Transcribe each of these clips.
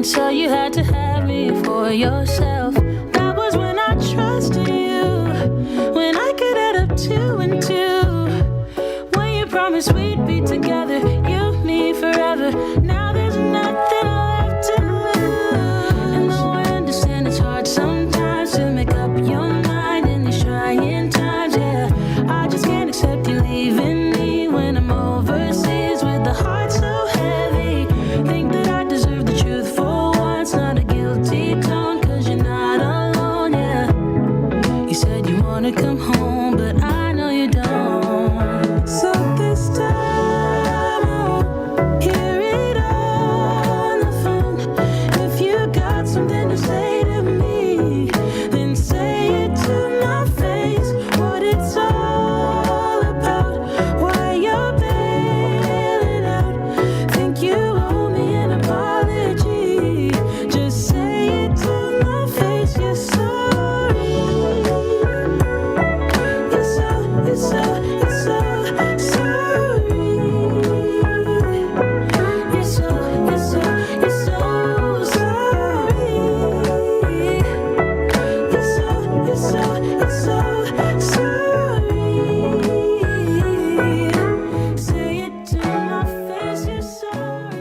And so you had to have me for yourself. That was when I trusted you, when I could add up 2 and 2. When you promised we'd be together, you, me, forever. Now there's nothing left to lose. And though I understand it's hard sometimes to make up your mind in these trying times, yeah, I just can't accept you leaving me when I'm overseas with the heart so heavy. Think that I deserve the truth for once, not a guilty tone, 'cause you're not alone, yeah. You said you wanna come home, but I know you don't. So this time I won't hear it on the phone. If you got something to say to me, then say it to my face. What it's all about, why you're bailing out. Think you owe me an apology. Just say it to my face. You're sorry. You're so sorry. You're so sorry. You're so sorry. Say it to my face. You're sorry.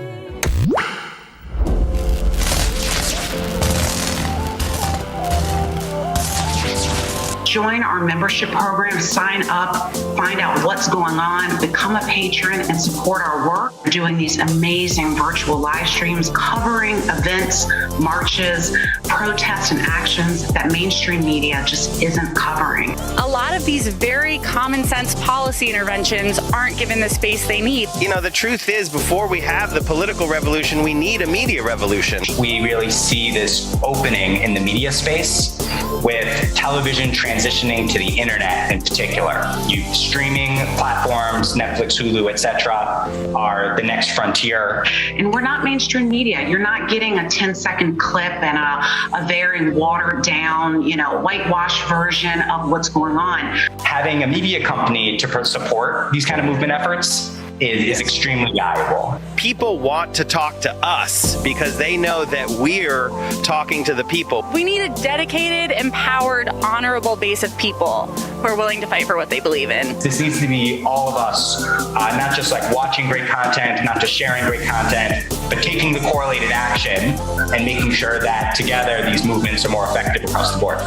Join our membership program, sign up, find out what's going on, become a patron, and support our work. We're doing these amazing virtual live streams covering events, marches, protests, and actions that mainstream media just isn't covering. A lot of these very common sense policy interventions aren't given the space they need. You know, the truth is, before we have the political revolution, we need a media revolution. We really see this opening in the media space with television transitioning to the internet in particular. Streaming platforms, Netflix, Hulu, etc., are the next frontier. And we're not mainstream media. You're not getting a 10-second clip and a very watered down, whitewashed version of what's going on. Having a media company to support these kind of movement efforts is extremely valuable. People want to talk to us because they know that we're talking to the people. We need a dedicated, empowered, honorable base of people who are willing to fight for what they believe in. This needs to be all of us, not just like watching great content, not just sharing great content, but taking the correlated action and making sure that together these movements are more effective across the board.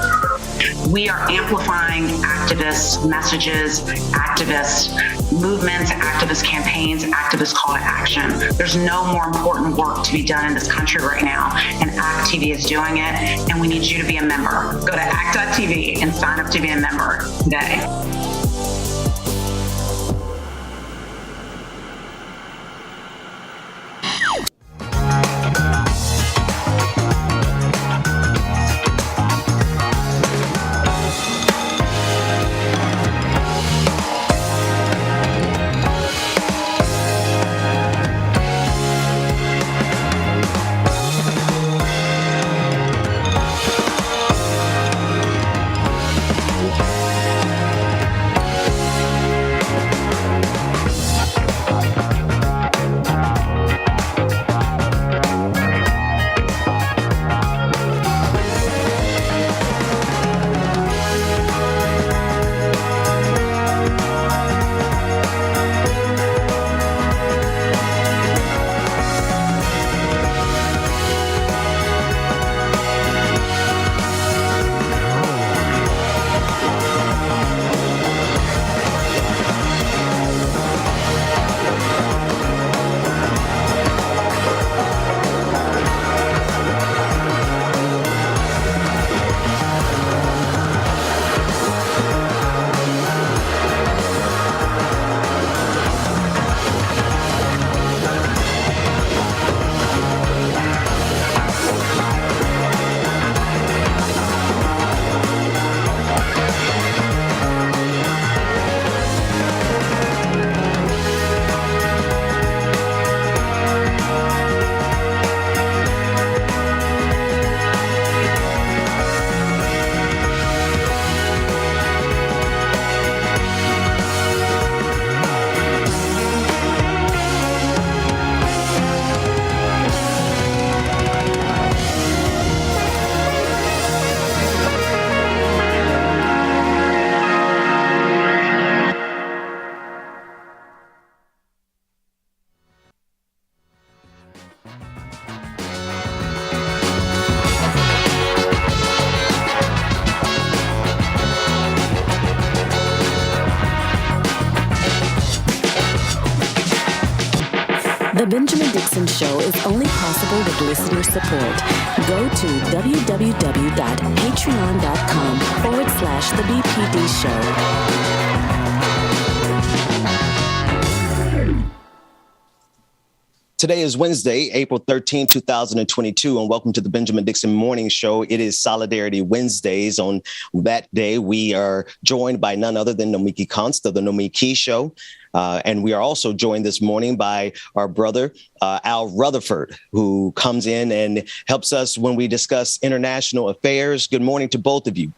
We are amplifying activist messages, activist movements, activist campaigns, activist call to action. There's no more important work to be done in this country right now, and ACT TV is doing it, and we need you to be a member. Go to act.tv and sign up to be a member today. The Benjamin Dixon Show is only possible with listener support. Go to www.patreon.com/The BPD Show. Today is Wednesday, April 13, 2022, and welcome to the Benjamin Dixon Morning Show. It is Solidarity Wednesdays. On that day, we are joined by none other than Nomiki Konst of the Nomiki Show. And we are also joined this morning by our brother, Al Rutherford, who comes in and helps us when we discuss international affairs. Good morning to both of you.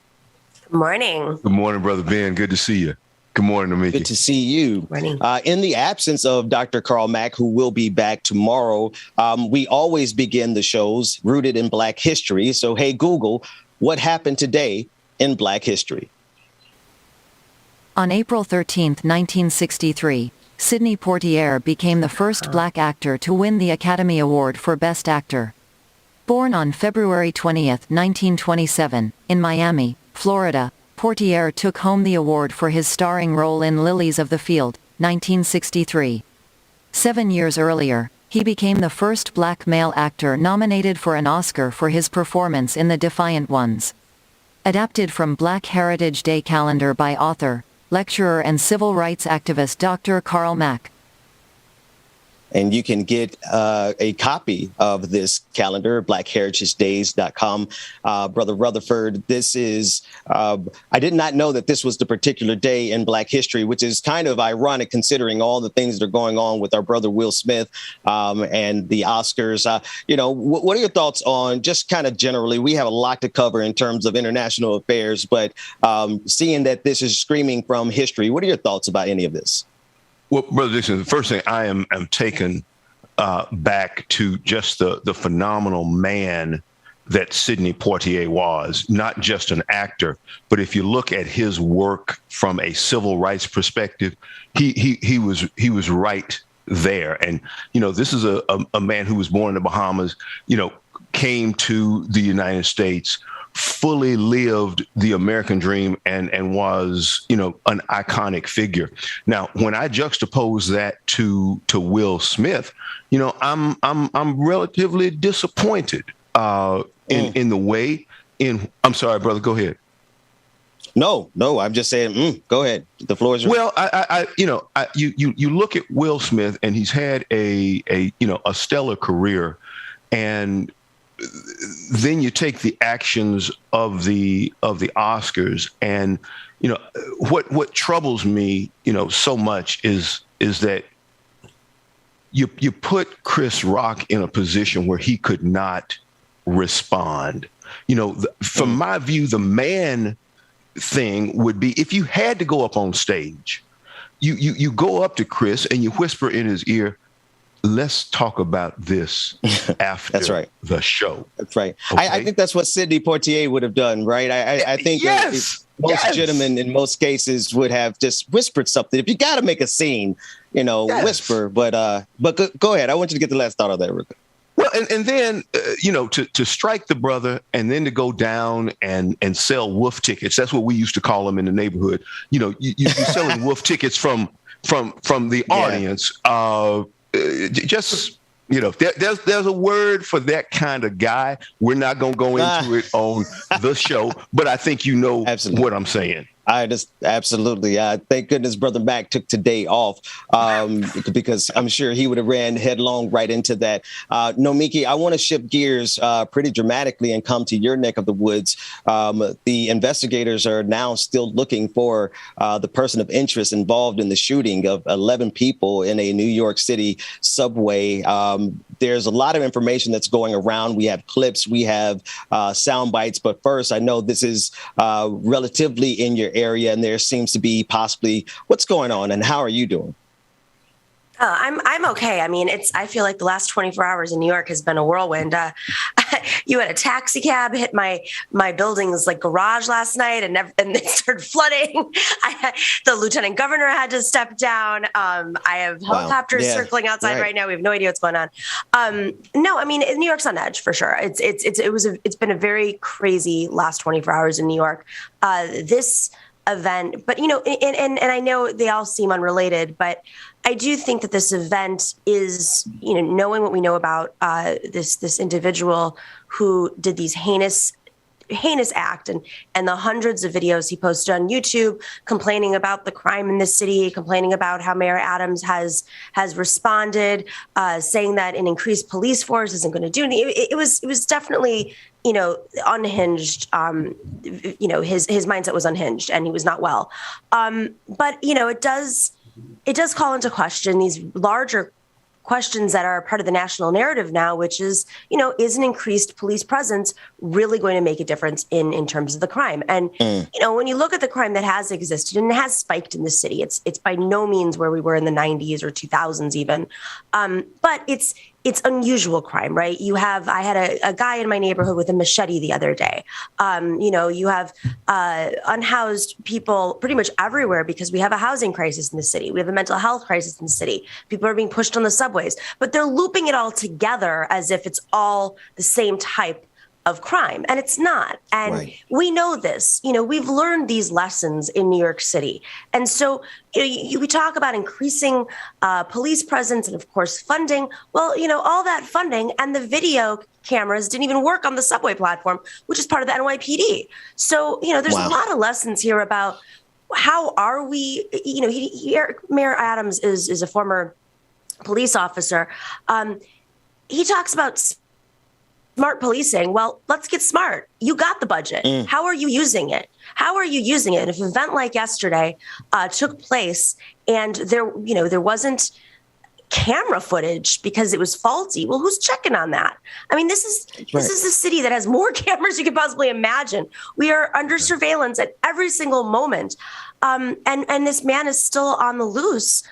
Good morning. Good morning, Brother Ben. Good to see you. Good morning, Nomiki. Good to see you. In the absence of Dr. Carl Mack, who will be back tomorrow, we always begin the shows rooted in Black history. So, hey, Google, what happened today in Black history? On April 13, 1963, Sidney Poitier became the first Black actor to win the Academy Award for Best Actor. Born on February 20, 1927, in Miami, Florida, Poitier took home the award for his starring role in Lilies of the Field, 1963. 7 years earlier, he became the first Black male actor nominated for an Oscar for his performance in The Defiant Ones. Adapted from Black Heritage Day calendar by author, lecturer and civil rights activist Dr. Carl Mack. And you can get a copy of this calendar, blackheritagedays.com. Brother Rutherford, this is, I did not know that this was the particular day in Black history, which is kind of ironic considering all the things that are going on with our brother Will Smith and the Oscars. What are your thoughts on just kind of generally, we have a lot to cover in terms of international affairs, but seeing that this is screaming from history, what are your thoughts about any of this? Well, Brother Dixon, the first thing I am taken back to just the phenomenal man that Sidney Poitier was, not just an actor, but if you look at his work from a civil rights perspective, he was right there. And, this is a man who was born in the Bahamas, came to the United States, fully lived the American dream and was, an iconic figure. Now, when I juxtapose that to Will Smith, I'm relatively disappointed in the way I'm sorry, brother, go ahead. No, I'm just saying, go ahead. The floor is yours. Well, you look at Will Smith and he's had a stellar career, and then you take the actions of the Oscars, and what troubles me so much is that you put Chris Rock in a position where he could not respond. From my view, the man thing would be if you had to go up on stage, you go up to Chris and you whisper in his ear, let's talk about this after That's right. the show. That's right. Okay? I think that's what Sidney Poitier would have done, right? I think yes. Most gentlemen in most cases would have just whispered something. If you got to make a scene, whisper. But go ahead. I want you to get the last thought of that, Rick. Well, and then, to strike the brother and then to go down and sell wolf tickets. That's what we used to call them in the neighborhood. You're selling wolf tickets from the audience. There's a word for that kind of guy. We're not going to go into it on the show, but I think Absolutely. What I'm saying. Absolutely. Thank goodness Brother Mac took today off because I'm sure he would have ran headlong right into that. Nomiki, I want to shift gears pretty dramatically and come to your neck of the woods. The investigators are now still looking for the person of interest involved in the shooting of 11 people in a New York City subway. There's a lot of information that's going around. We have clips, we have sound bites. But first, I know this is relatively in your area, and there seems to be possibly what's going on and how are you doing? I'm okay. I mean, I feel like the last 24 hours in New York has been a whirlwind. You had a taxi cab hit my building's like garage last night, and it started flooding. The lieutenant governor had to step down. I have helicopters circling outside right now. We have no idea what's going on. No, I mean, New York's on edge for sure. It's been a very crazy last 24 hours in New York. This event, but and I know they all seem unrelated, but I do think that this event is, knowing what we know about this individual who did these heinous act and the hundreds of videos he posted on YouTube complaining about the crime in the city, complaining about how Mayor Adams has responded, saying that an increased police force isn't going to do anything. It was definitely unhinged. His mindset was unhinged and he was not well. But it does call into question these larger questions that are part of the national narrative now, which is, is an increased police presence really going to make a difference in terms of the crime? And, when you look at the crime that has existed and it has spiked in the city, it's by no means where we were in the 90s or 2000s even. But it's unusual crime, right? I had a guy in my neighborhood with a machete the other day. You have unhoused people pretty much everywhere because we have a housing crisis in the city. We have a mental health crisis in the city. People are being pushed on the subways, but they're looping it all together as if it's all the same type of crime, and it's not. And we know this. We've learned these lessons in New York City. And so we talk about increasing police presence and, of course, funding. Well, all that funding and the video cameras didn't even work on the subway platform, which is part of the NYPD. So, there's a lot of lessons here about how are we, Mayor Adams is a former police officer. He talks about smart policing. Well, let's get smart. You got the budget. How are you using it? And if an event like yesterday took place and there wasn't camera footage because it was faulty, well, who's checking on that? I mean, this is a city that has more cameras you could possibly imagine. We are under surveillance at every single moment. And this man is still on the loose.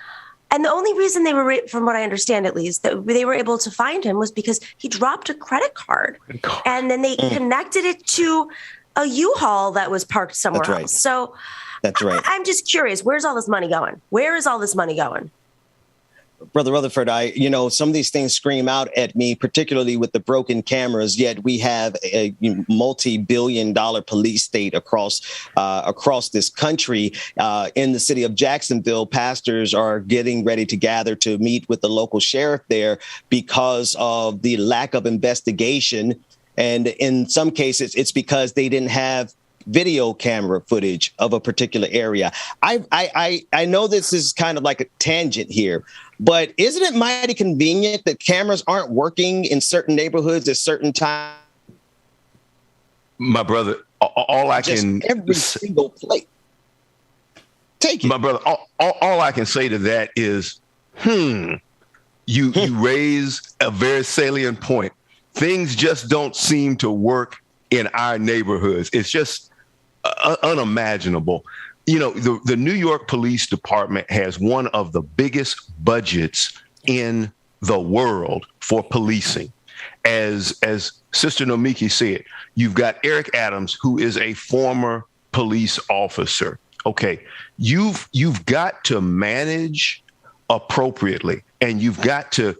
And the only reason they were, from what I understand at least, that they were able to find him was because he dropped a credit card. And then they connected it to a U-Haul that was parked somewhere else. So that's right. I'm just curious, where's all this money going? Where is all this money going? Brother Rutherford, some of these things scream out at me, particularly with the broken cameras, yet we have a multi-billion-dollar police state across this country. In the city of Jacksonville, pastors are getting ready to gather to meet with the local sheriff there because of the lack of investigation. And in some cases, it's because they didn't have video camera footage of a particular area. I know this is kind of like a tangent here, but isn't it mighty convenient that cameras aren't working in certain neighborhoods at certain times? My brother, all I can every single place. Take it. My brother, all I can say to that is, you raise a very salient point. Things just don't seem to work in our neighborhoods. It's just unimaginable. The New York Police Department has one of the biggest budgets in the world for policing. As Sister Nomiki said, you've got Eric Adams, who is a former police officer. Okay, you've got to manage appropriately, and you've got to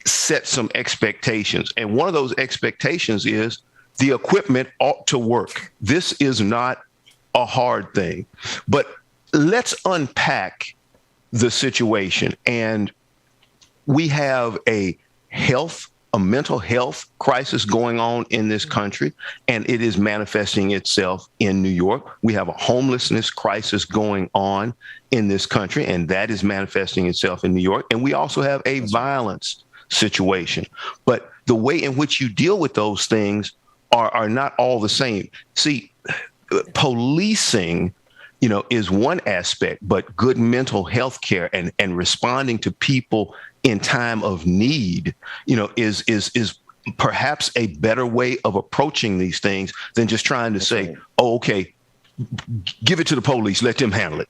set some expectations. And one of those expectations is the equipment ought to work. This is not a hard thing, but let's unpack the situation. And we have a mental health crisis going on in this country, and it is manifesting itself in New York. We have a homelessness crisis going on in this country, and that is manifesting itself in New York. And we also have a violence situation. But the way in which you deal with those things are not all the same. See, policing, is one aspect, but good mental health care and responding to people in time of need, is perhaps a better way of approaching these things than just trying to say, oh, okay, give it to the police, let them handle it.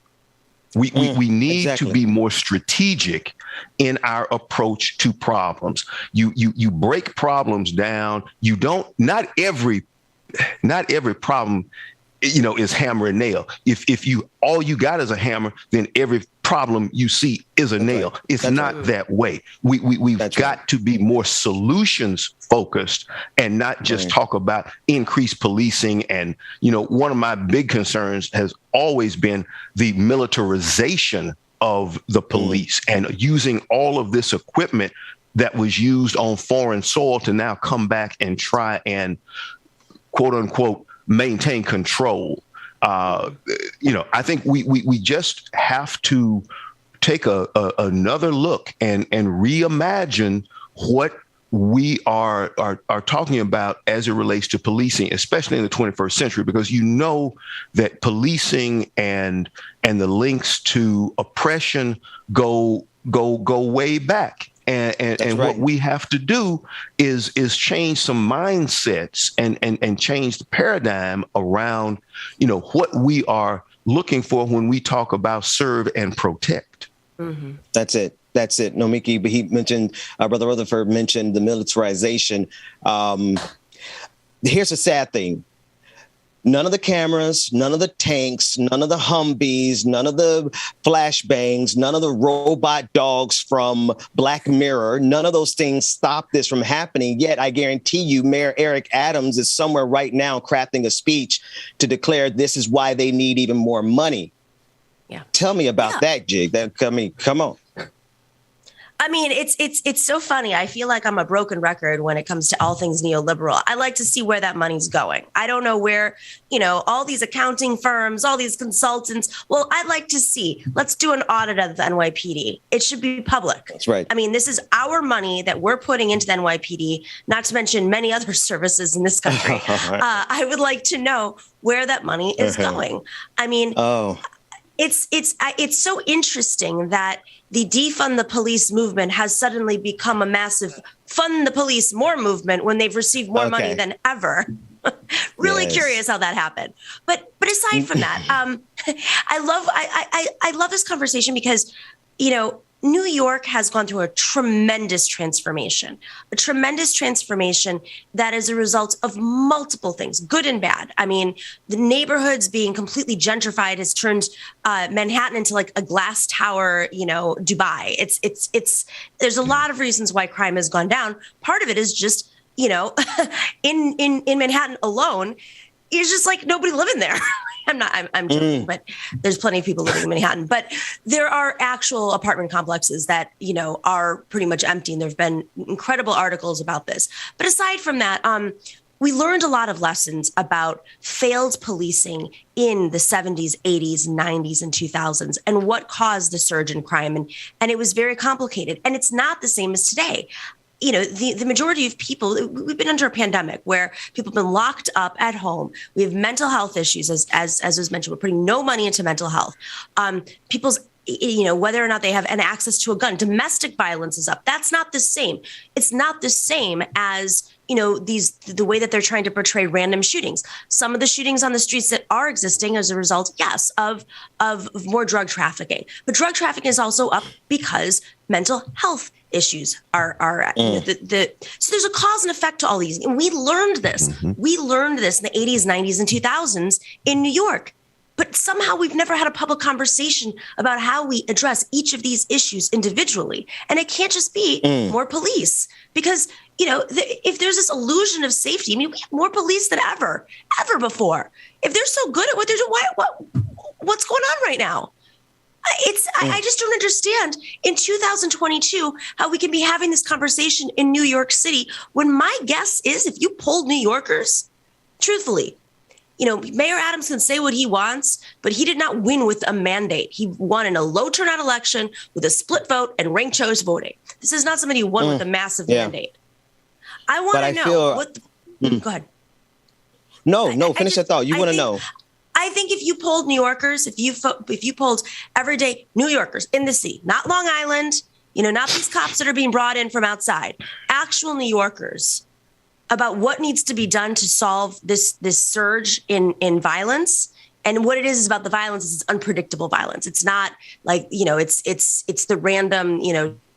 We need to be more strategic in our approach to problems. You break problems down. Not every problem, is hammer and nail. If all you got is a hammer, then every problem you see is a nail. Right. It's not that way. We've got to be more solutions focused and not just talk about increased policing. And, one of my big concerns has always been the militarization of the police and using all of this equipment that was used on foreign soil to now come back and try and, quote unquote, maintain control. I think we just have to take another look and reimagine what we are talking about as it relates to policing, especially in the 21st century, because that policing and the links to oppression go way back. And what we have to do is change some mindsets and change the paradigm around, what we are looking for when we talk about serve and protect. Mm-hmm. That's it. No, Mickey, but he mentioned, Brother Rutherford mentioned the militarization. Here's the sad thing. None of the cameras, none of the tanks, none of the Humvees, none of the flashbangs, none of the robot dogs from Black Mirror, none of those things stop this from happening. Yet I guarantee you, Mayor Eric Adams is somewhere right now crafting a speech to declare this is why they need even more money. Yeah. Tell me about that, Jig. Come on. I mean, it's so funny. I feel like I'm a broken record when it comes to all things neoliberal. I like to see where that money's going. I don't know where, all these accounting firms, all these consultants. Well, I'd like to see. Let's do an audit of the NYPD. It should be public. That's right. I mean, this is our money that we're putting into the NYPD, not to mention many other services in this country. I would like to know where that money is going. I mean, it's so interesting that the defund the police movement has suddenly become a massive fund the police more movement when they've received more money than ever. Really curious how that happened. But aside from that, I love this conversation because, New York has gone through a tremendous transformation that is a result of multiple things, good and bad. I mean, the neighborhoods being completely gentrified has turned Manhattan into like a glass tower, Dubai. There's a lot of reasons why crime has gone down. Part of it is just, in Manhattan alone, it's just like nobody living there. I'm joking, but there's plenty of people living in Manhattan. But there are actual apartment complexes that, are pretty much empty. And there have been incredible articles about this. But aside from that, we learned a lot of lessons about failed policing in the 70s, 80s, 90s, and 2000s, and what caused the surge in crime. And it was very complicated. And it's not the same as today. The majority of people, we've been under a pandemic where people have been locked up at home. We have mental health issues, as was mentioned. We're putting no money into mental health. People's, whether or not they have an access to a gun, domestic violence is up. That's not the same. It's not the same as, the way that they're trying to portray random shootings. Some of the shootings on the streets that are existing as a result, yes, of more drug trafficking. But drug trafficking is also up because mental health issues are so there's a cause and effect to all these. And we learned this. Mm-hmm. We learned this in the 80s, 90s, and 2000s in New York. But somehow we've never had a public conversation about how we address each of these issues individually. And it can't just be more police because, if there's this illusion of safety, I mean, we have more police than ever before. If they're so good at what they're doing, what's going on right now? I just don't understand in 2022 how we can be having this conversation in New York City when my guess is if you polled New Yorkers, truthfully, Mayor Adams can say what he wants, but he did not win with a mandate. He won in a low turnout election with a split vote and ranked choice voting. This is not somebody who won with a massive mandate. I want to know go ahead. No, finish that thought. You want to know. I think if you polled New Yorkers, if you polled everyday New Yorkers in the city, not Long Island, not these cops that are being brought in from outside, actual New Yorkers about what needs to be done to solve this surge in violence And what it is about the violence is it's unpredictable violence. It's not like, it's the random,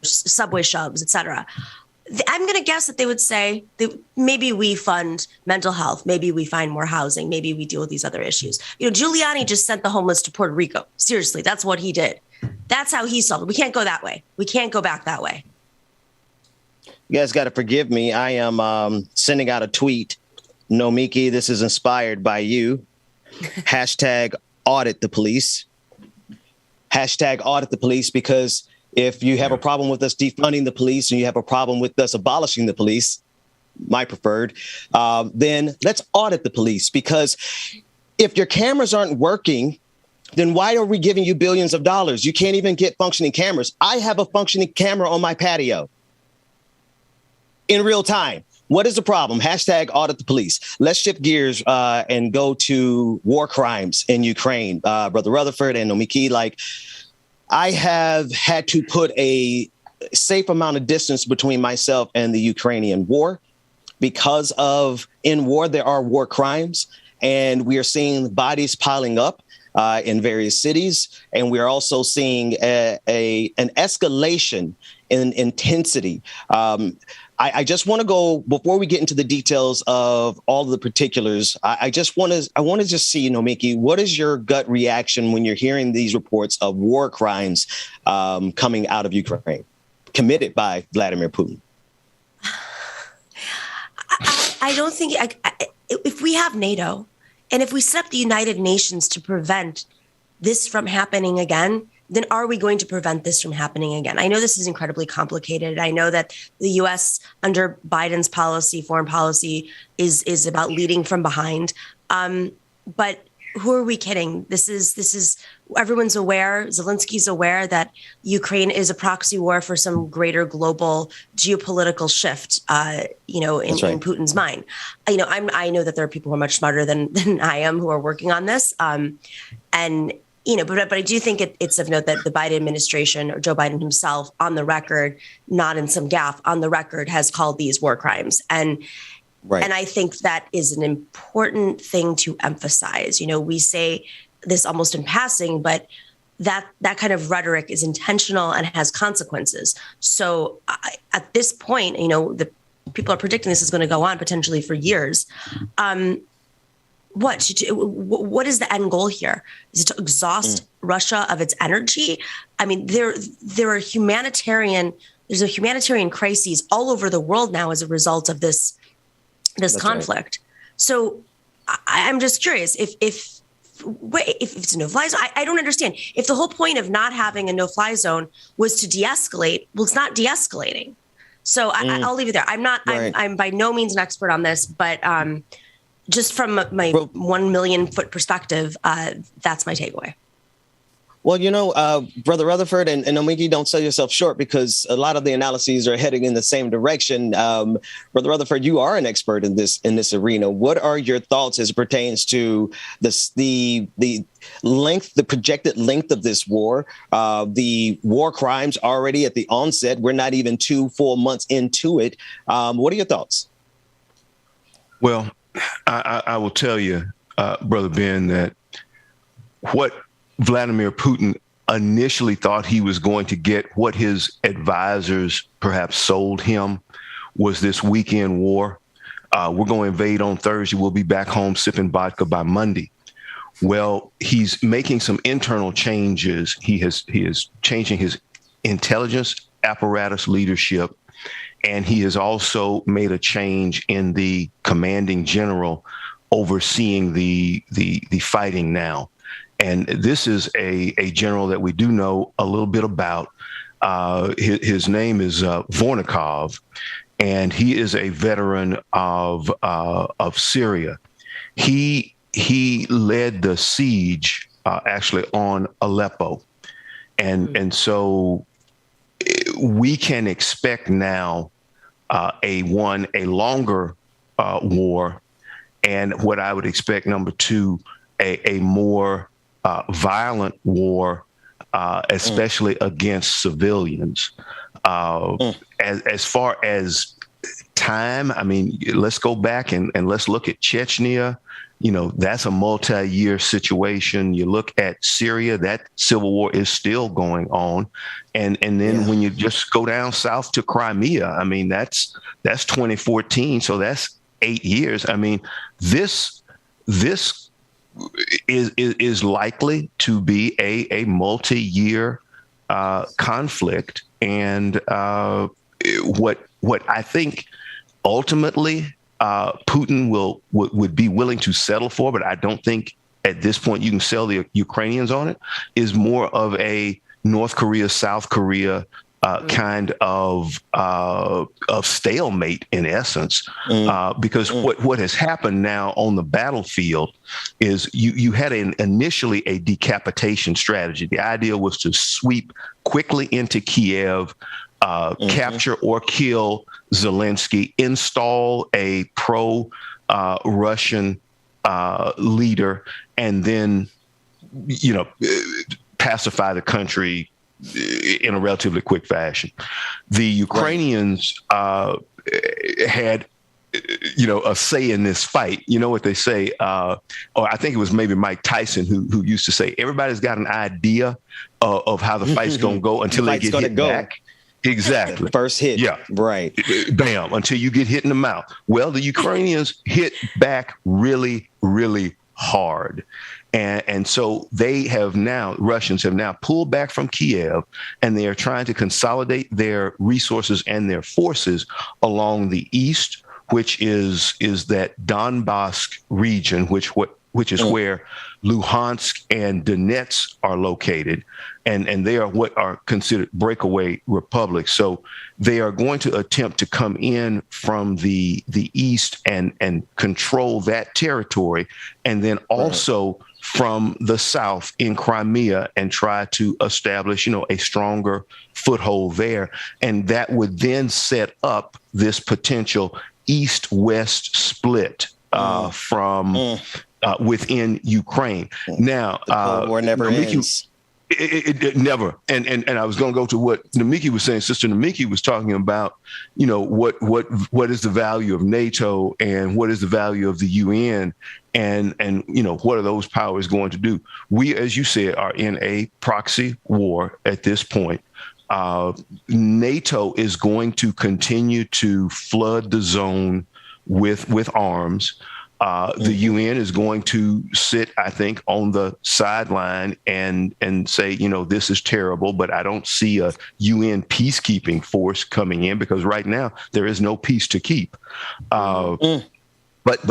subway shoves, et cetera. I'm going to guess that they would say that maybe we fund mental health, maybe we find more housing, maybe we deal with these other issues. Giuliani just sent the homeless to Puerto Rico. Seriously, that's what he did. That's how he solved it. We can't go that way. We can't go back that way. You guys got to forgive me. I am sending out a tweet. No, Miki, this is inspired by you. Hashtag audit the police. Hashtag audit the police, because if you have a problem with us defunding the police and you have a problem with us abolishing the police, my preferred, then let's audit the police. Because if your cameras aren't working, then why are we giving you billions of dollars? You can't even get functioning cameras. I have a functioning camera on my patio in real time. What is the problem? Hashtag audit the police. Let's shift gears and go to war crimes in Ukraine. Brother Rutherford and Nomiki, I have had to put a safe amount of distance between myself and the Ukrainian war because in war, there are war crimes, and we are seeing bodies piling up in various cities. And we are also seeing an escalation in intensity. I just want to go, before we get into the details of all of the particulars, I want to just see, Nomiki, what is your gut reaction when you're hearing these reports of war crimes coming out of Ukraine committed by Vladimir Putin? I don't think if we have NATO and if we set up the United Nations to prevent this from happening again, then are we going to prevent this from happening again? I know this is incredibly complicated. I know that the U.S. under Biden's policy, foreign policy, is about leading from behind. But who are we kidding? This is everyone's aware. Zelensky's aware that Ukraine is a proxy war for some greater global geopolitical shift, in Putin's mind. I know that there are people who are much smarter than I am who are working on this. But I do think it's of note that the Biden administration, or Joe Biden himself, on the record, not in some gaffe, on the record, has called these war crimes. And I think that is an important thing to emphasize. We say this almost in passing, but that kind of rhetoric is intentional and has consequences. So at this point, the people are predicting this is going to go on potentially for years. What is the end goal here? Is it to exhaust Russia of its energy? I mean, there's a humanitarian crises all over the world now as a result of this conflict. Right. So I'm just curious if it's a no-fly zone. I don't understand. If the whole point of not having a no-fly zone was to de-escalate, well, it's not de-escalating. So I'll leave it there. I'm by no means an expert on this, but just from my 1 million foot perspective, that's my takeaway. Well, Brother Rutherford and Nomiki, don't sell yourself short, because a lot of the analyses are heading in the same direction. Brother Rutherford, you are an expert in this arena. What are your thoughts as it pertains to the length, the projected length of this war, the war crimes already at the onset? We're not even 2 full months into it. What are your thoughts? Well, I will tell you, Brother Ben, that what Vladimir Putin initially thought he was going to get, what his advisors perhaps sold him, was this weekend war. We're going to invade on Thursday. We'll be back home sipping vodka by Monday. Well, he's making some internal changes. He is changing his intelligence apparatus leadership. And he has also made a change in the commanding general overseeing the fighting now. And this is a general that we do know a little bit about. His name is Vornikov, and he is a veteran of Syria. He led the siege actually on Aleppo, and so we can expect now a longer war, and what I would expect, number two, a more violent war, especially against civilians. As far as time, I mean, let's go back and let's look at Chechnya. that's a multi-year situation. You look at Syria, that civil war is still going on. And then when you just go down south to Crimea, I mean, that's 2014. So that's 8 years. I mean, this is likely to be a multi-year conflict. And what I think ultimately Putin would be willing to settle for, but I don't think at this point you can sell the Ukrainians on it, is more of a North Korea, South Korea kind of stalemate in essence, because what has happened now on the battlefield is you had initially a decapitation strategy. The idea was to sweep quickly into Kiev, capture or kill Zelensky, install a pro-Russian leader, and then, pacify the country in a relatively quick fashion. The Ukrainians had, a say in this fight. You know what they say, or I think it was maybe Mike Tyson who used to say, everybody's got an idea of how the fight's going to go until they get hit back. Exactly. First hit. Yeah. Right. Bam. Until you get hit in the mouth. Well, the Ukrainians hit back really, really hard. And so Russians have now pulled back from Kiev, and they are trying to consolidate their resources and their forces along the east, which is that Donbass region, which is where Luhansk and Donetsk are located. And they are what are considered breakaway republics. So they are going to attempt to come in from the east and control that territory, and then also from the south in Crimea, and try to establish, a stronger foothold there. And that would then set up this potential east-west split from within Ukraine. Now, the Cold War never ends. It never. And I was going to go to what Namiki was saying. Sister Namiki was talking about, what is the value of NATO and what is the value of the UN, and what are those powers going to do? We, as you said, are in a proxy war at this point. NATO is going to continue to flood the zone with arms. The UN is going to sit, I think, on the sideline and say, this is terrible, but I don't see a UN peacekeeping force coming in, because right now there is no peace to keep. But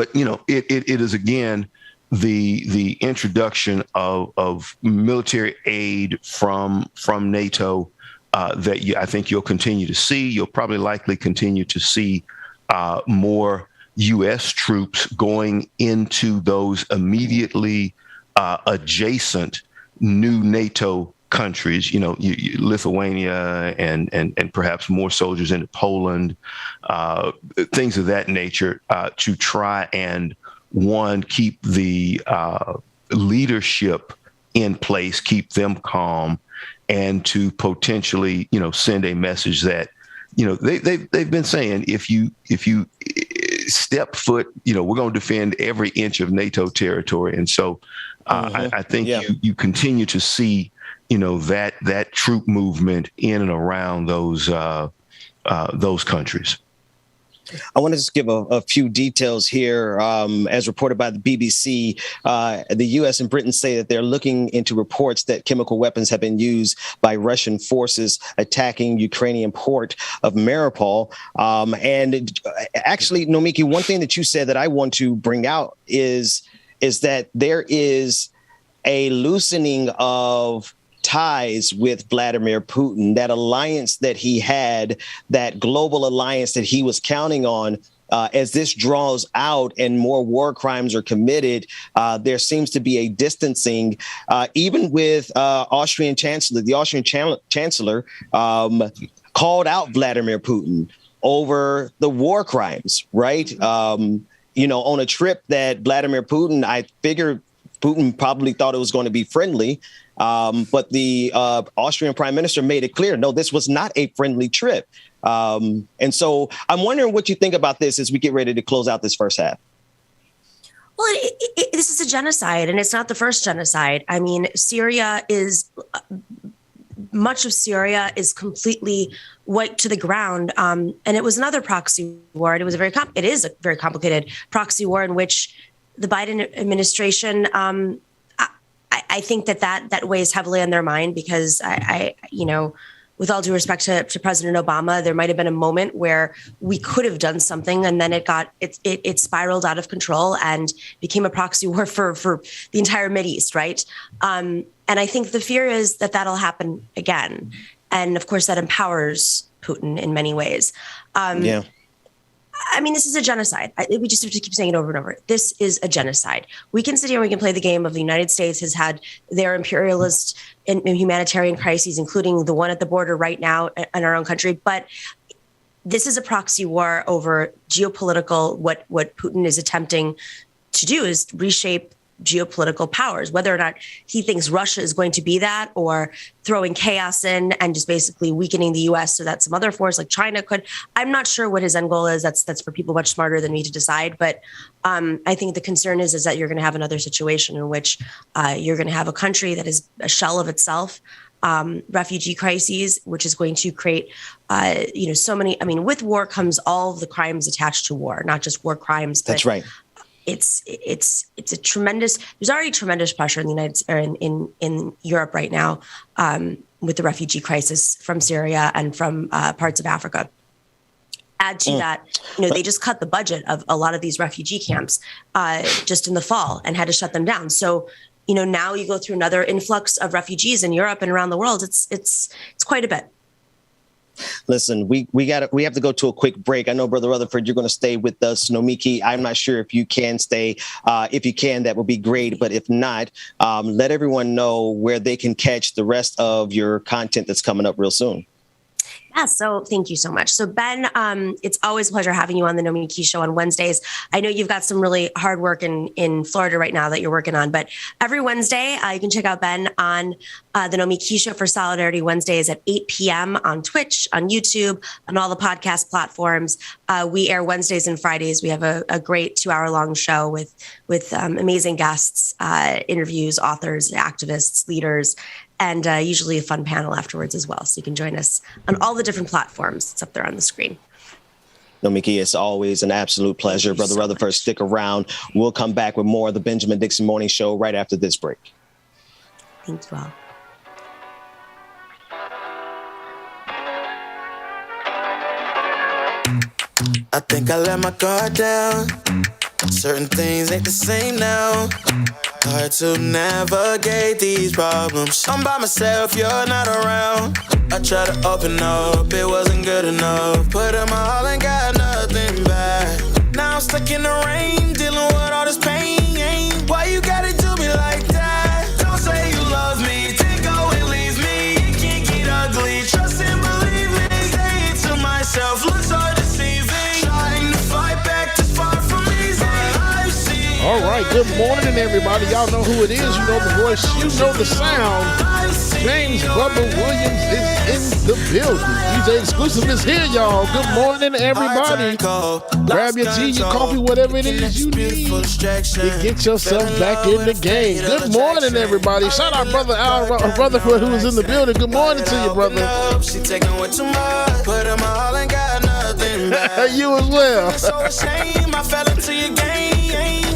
it is again the introduction of military aid from NATO that I think you'll continue to see. You'll probably likely continue to see more U.S. troops going into those immediately adjacent new NATO countries, Lithuania and perhaps more soldiers into Poland, things of that nature, to try and, one, keep the leadership in place, keep them calm, and to potentially, send a message that, they've been saying, if you step foot, we're going to defend every inch of NATO territory. And so I think you continue to see, that troop movement in and around those countries. I want to just give a few details here. As reported by the BBC, the U.S. and Britain say that they're looking into reports that chemical weapons have been used by Russian forces attacking Ukrainian port of Mariupol. And actually, Nomiki, one thing that you said that I want to bring out is that there is a loosening of ties with Vladimir Putin, that alliance that he had, that global alliance that he was counting on. As this draws out and more war crimes are committed, there seems to be a distancing, even with Austrian Chancellor. The Austrian Chancellor called out Vladimir Putin over the war crimes, right? On a trip that Vladimir Putin, I figure Putin probably thought it was going to be friendly. But the Austrian prime minister made it clear, no, this was not a friendly trip. And so I'm wondering what you think about this as we get ready to close out this first half. Well, this is a genocide, and it's not the first genocide. I mean, much of Syria is completely wiped to the ground, and it was another proxy war. And it is a very complicated proxy war in which the Biden administration, I think that weighs heavily on their mind, because I with all due respect to President Obama, there might have been a moment where we could have done something, and then it spiraled out of control and became a proxy war for the entire Mideast, right? And I think the fear is that that'll happen again, and of course that empowers Putin in many ways. I mean, this is a genocide. We just have to keep saying it over and over. This is a genocide. We can sit here and we can play the game of the United States has had their imperialist and humanitarian crises, including the one at the border right now in our own country. But this is a proxy war over geopolitical. What Putin is attempting to do is reshape geopolitical powers, whether or not he thinks Russia is going to be that, or throwing chaos in and just basically weakening the U.S. so that some other force like China could. I'm not sure what his end goal is. That's for people much smarter than me to decide. But I think the concern is that you're going to have another situation in which you're going to have a country that is a shell of itself, refugee crises, which is going to create, so many. I mean, with war comes all of the crimes attached to war, not just war crimes. That's right. It's a tremendous. There's already tremendous pressure in the in Europe right now with the refugee crisis from Syria and from parts of Africa. Add to that, they just cut the budget of a lot of these refugee camps just in the fall and had to shut them down. So, now you go through another influx of refugees in Europe and around the world. It's quite a bit. Listen, we have to go to a quick break. I know, Brother Rutherford, you're going to stay with us. Nomiki, I'm not sure if you can stay. If you can, that would be great. But if not, let everyone know where they can catch the rest of your content that's coming up real soon. Yeah, so thank you so much. So Ben, it's always a pleasure having you on the Nomiki Show on Wednesdays. I know you've got some really hard work in Florida right now that you're working on, but every Wednesday you can check out Ben on the Nomiki Show for Solidarity Wednesdays at 8 p.m. on Twitch, on YouTube, on all the podcast platforms. We air Wednesdays and Fridays. We have a great 2-hour-long show with amazing guests, interviews, authors, activists, leaders, and usually a fun panel afterwards as well. So you can join us on all the different platforms. It's up there on the screen. Nomiki, it's always an absolute pleasure. Brother Rutherford, stick around. We'll come back with more of the Benjamin Dixon Morning Show right after this break. Thank you all. I think I let my guard down. Certain things ain't the same now. Hard to navigate these problems. I'm by myself, you're not around. I tried to open up, it wasn't good enough. Put in my all and got nothing back. Now I'm stuck in the rain, dealing with all this pain. Why you gotta do me like that? Don't say you love me, then go and leave me. It can't get ugly, trust and believe me. Say it to myself, looks so deceiving. Trying to fight back this far from easy. All right, good morning, everybody. Y'all know who it is. You know the voice. You know the sound. James Bubba Williams is in the building. DJ Exclusive is here, y'all. Good morning, everybody. Grab your tea, your coffee, whatever it is you need to get yourself back in the game. Good morning, everybody. Shout out Brother Al Rutherford, who is in the building. Good morning to you, brother. You as well.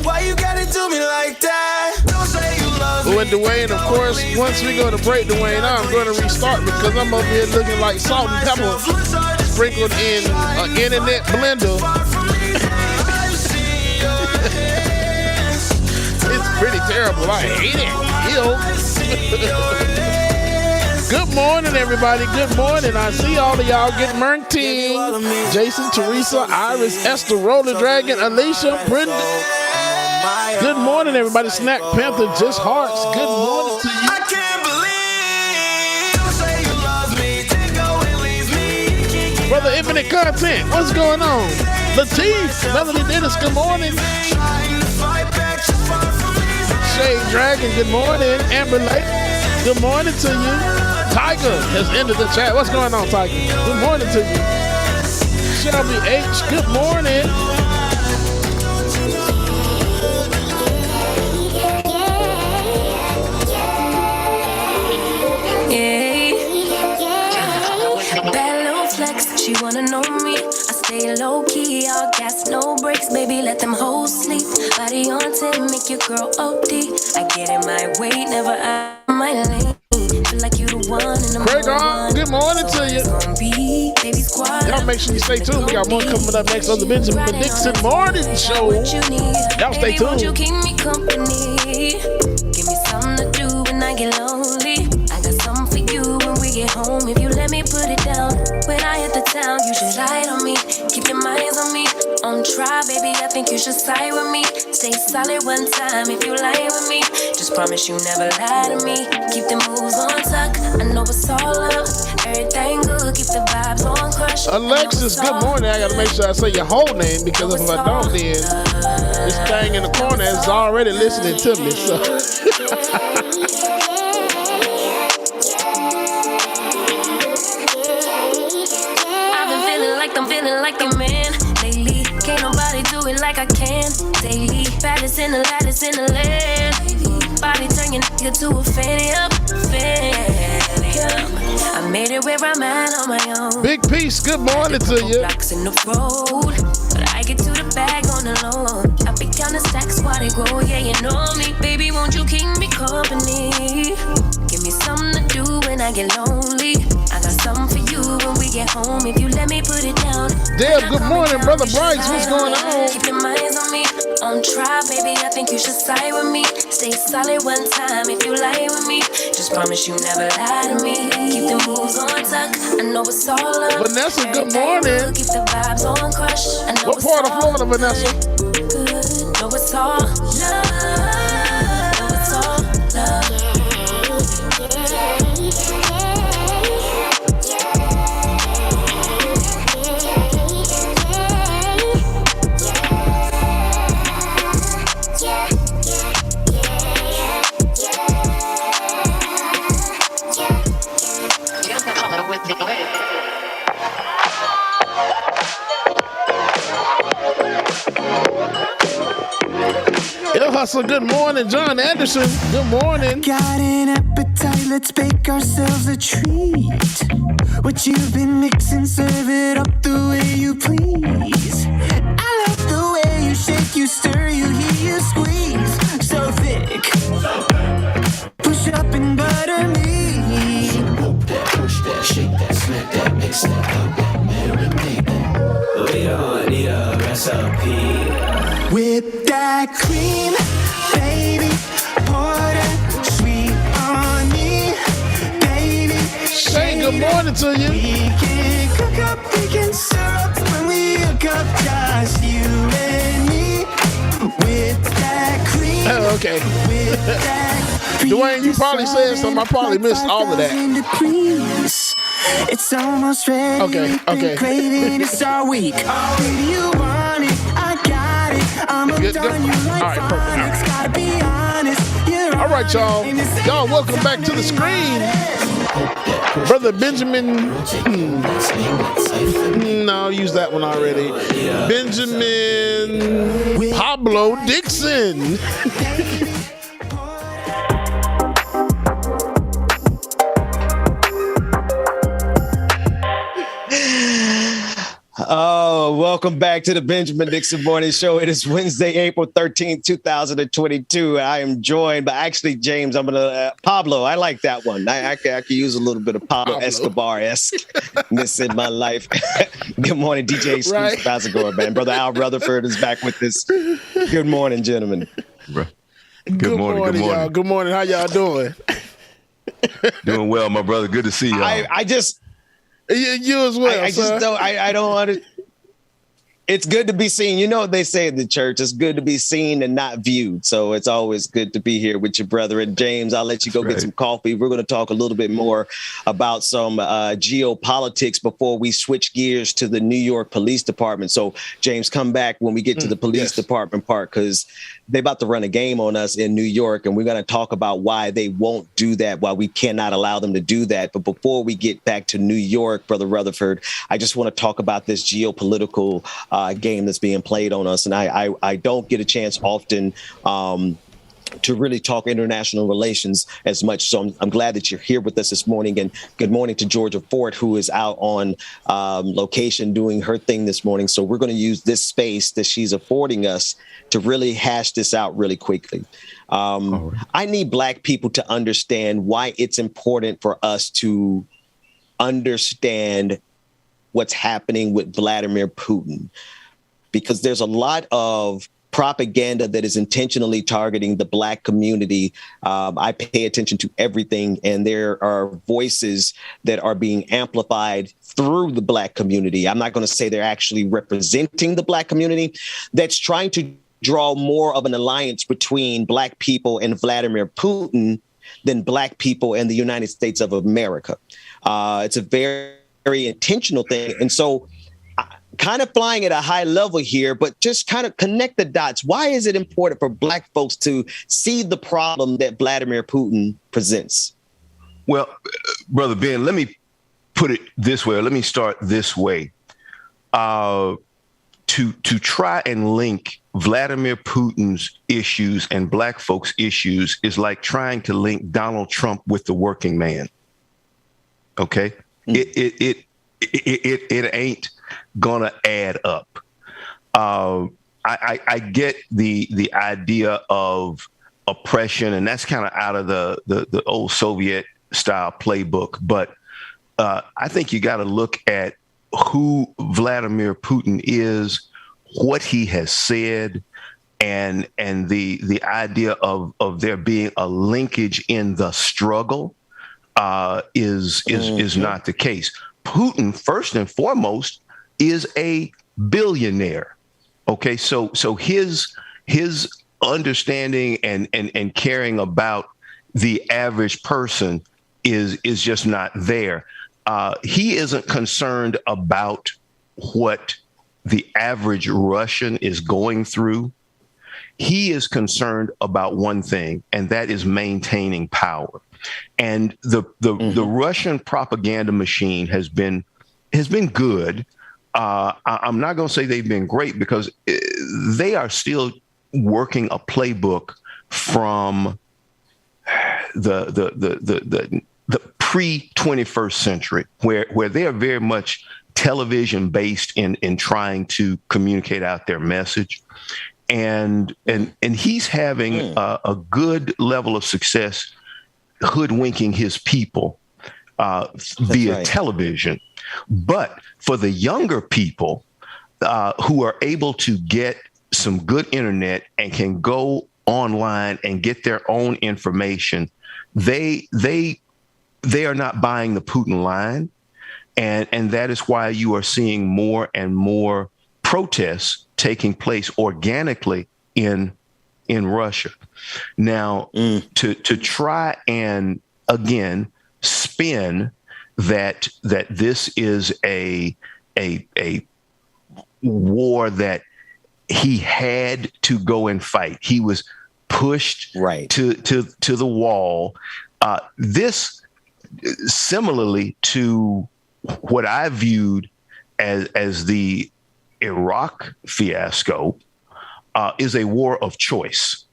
Why you gotta do me like that? Don't say you love me. And Dwayne, of course, once we go to break, Dwayne, I'm going to restart because I'm over here looking like salt and pepper sprinkled in an internet blender. It's pretty terrible. I hate it. Good morning, everybody. Good morning. I see all of y'all. Good morning. Jason, Teresa, Iris, Esther, Roller Dragon, Alicia, Brenda. Good morning, everybody. Snack Panther, Just Hearts. Good morning to you. I can't believe you say you love me, then go and leave me. Brother Infinite Content, what's going on? Latif, Melody Dennis, good morning. Shade Dragon, good morning. Amber Lake, good morning to you. Tiger has entered the chat. What's going on, Tiger? Good morning to you. Shelby H, good morning. be all gas, no brakes, baby, let them hoes sleep. Body on 10, make your girl OD. I get in my way, never out of my lane. Feel like you the one in the Craig, good morning to you. Y'all make sure you stay tuned. We got more coming up next on the Benjamin Dixon Morning Show. Y'all stay tuned. Won't you keep me company? Give me something to do when I get lonely. I got something for you when we get home. If you let me put it down. When I hit the town, you should slide on me. Keep your minds on me. On try, baby, I think you should side with me. Stay solid one time if you lie with me. Just promise you never lie to me. Keep the moves on tuck. I know it's all up. Everything good, keep the vibes on crush. Alexis, good morning. I gotta make sure I say your whole name because if I don't, then this thing in the corner is already listening to me. So. I'm feeling like the man lately. Can't nobody do it like I can daily. Baddest in the land. Body turn your nigga to a fanny up. I made it where I'm at on my own. Big Peace, good morning to you. Blocks in the road, but I get to the bag on the low. I be counting stacks while they grow. Yeah, you know me, baby. Won't you keep me company? Give me something to do when I get lonely. I got something for you when we get home. If you let me put it down. Deb, good morning, brother Bryce. What's going on? Keep your minds on me. On try, baby. I think you should side with me. Stay solid one time if you lie with me. Just promise you never lie to me. Keep the moves on tuck. I know it's all up. Vanessa, good morning. Keep the vibes on crush. I know what part of Florida, Vanessa? Good. Know it's all love. Know it's all love. Hustle, good morning. John Anderson, good morning. Got an appetite, let's bake ourselves a treat. What you've been mixing, serve it up the way you please. I love the way you shake, you stir, you heat, you squeeze. So thick, push up and butter me. Push that, shake that, smack that, mix that, help that, marinate that. We don't need a recipe. Whip that cream, baby, pour that sweet on me, baby. Shane, good morning to you. We can cook up, we can syrup when we hook up, just you and me. With that cream. Oh, okay. Dwayne, you probably said something. I probably missed all of that. It's almost ready. Okay. Craving it's all week. Baby, you want it, I got it. I'm good. All right, perfect. Gotta be honest. All right, y'all. Y'all, welcome back to the screen. Brother Benjamin. No, I'll use that one already. Benjamin Pablo Dixon. Oh, welcome back to the Benjamin Dixon Morning Show. It is Wednesday, April 13th, 2022. I am joined by actually James. I'm going to Pablo. I like that one. I could use a little bit of Pablo Escobar-esque-ness in my life. Good morning, DJ Exclusive. Right. How's it going, man? Brother Al Rutherford is back with us. Good morning, gentlemen. Good morning, y'all. Good morning. How y'all doing? Doing well, my brother. Good to see y'all. I just... You as well. I just don't. I don't want to. It's good to be seen. You know what they say in the church. It's good to be seen and not viewed. So it's always good to be here with your brethren. James, I'll let you go get some coffee. We're going to talk a little bit more about some geopolitics before we switch gears to the New York Police Department. So, James, come back when we get to the police department part, because they're about to run a game on us in New York, and we're going to talk about why they won't do that, why we cannot allow them to do that. But before we get back to New York, Brother Rutherford, I just want to talk about this geopolitical game that's being played on us. And I don't get a chance often to really talk international relations as much. So I'm glad that you're here with us this morning. And good morning to Georgia Ford, who is out on location doing her thing this morning. So we're going to use this space that she's affording us to really hash this out really quickly. I need Black people to understand why it's important for us to understand what's happening with Vladimir Putin, because there's a lot of propaganda that is intentionally targeting the Black community. I pay attention to everything, and there are voices that are being amplified through the Black community. I'm not going to say they're actually representing the Black community, that's trying to draw more of an alliance between Black people and Vladimir Putin than Black people and the United States of America. It's a very, very intentional thing. And so kind of flying at a high level here, but just kind of connect the dots. Why is it important for Black folks to see the problem that Vladimir Putin presents? Well, Brother Ben, let me put it this way, or let me start this way. To try and link Vladimir Putin's issues and Black folks' issues is like trying to link Donald Trump with the working man. Okay? It ain't gonna add up. I get the idea of oppression, and that's kind of out of the old Soviet style playbook. But I think you got to look at who Vladimir Putin is, what he has said, and the idea of there being a linkage in the struggle is not the case. Putin, first and foremost, is a billionaire. Okay, so his understanding and caring about the average person is just not there. He isn't concerned about what the average Russian is going through. He is concerned about one thing, and that is maintaining power. And the Russian propaganda machine has been good. I'm not going to say they've been great, because they are still working a playbook from the pre-21st century, where they are very much television based in trying to communicate out their message. And he's having a good level of success hoodwinking his people via television. But for the younger people who are able to get some good internet and can go online and get their own information, they are not buying the Putin line. And that is why you are seeing more and more protests taking place organically in Russia. Now, to try and, again, spin that this is a war that he had to go and fight. He was pushed to the wall. This, similarly to what I viewed as the Iraq fiasco, is a war of choice.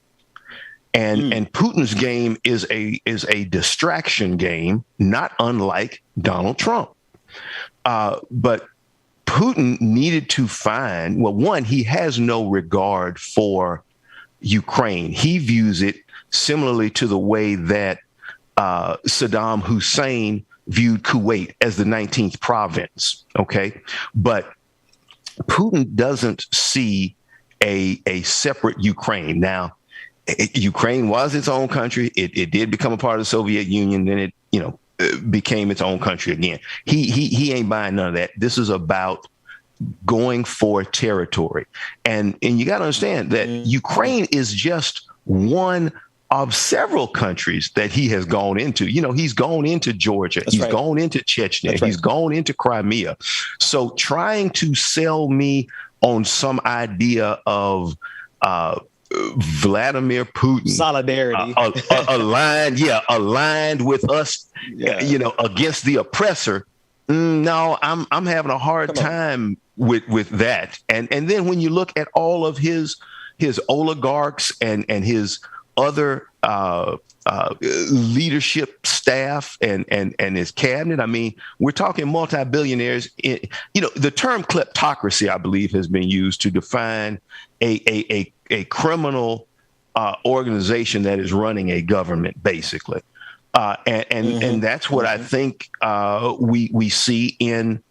And Putin's game is a distraction game, not unlike Donald Trump. But Putin needed to find, well, one, he has no regard for Ukraine. He views it similarly to the way that Saddam Hussein viewed Kuwait as the 19th province. Okay. But Putin doesn't see a separate Ukraine. Now, Ukraine was its own country. It did become a part of the Soviet Union. Then it became its own country again. He ain't buying none of that. This is about going for territory. And you got to understand that Ukraine is just one of several countries that he has gone into. He's gone into Georgia. He's gone into Chechnya. He's gone into Crimea. So trying to sell me on some idea of Vladimir Putin solidarity aligned with us, against the oppressor. No, I'm having a hard time with that. And then when you look at all of his oligarchs and his other leadership staff and his cabinet. I mean, we're talking multi-billionaires. The term kleptocracy, I believe, has been used to define a criminal organization that is running a government, basically. And that's what I think we see in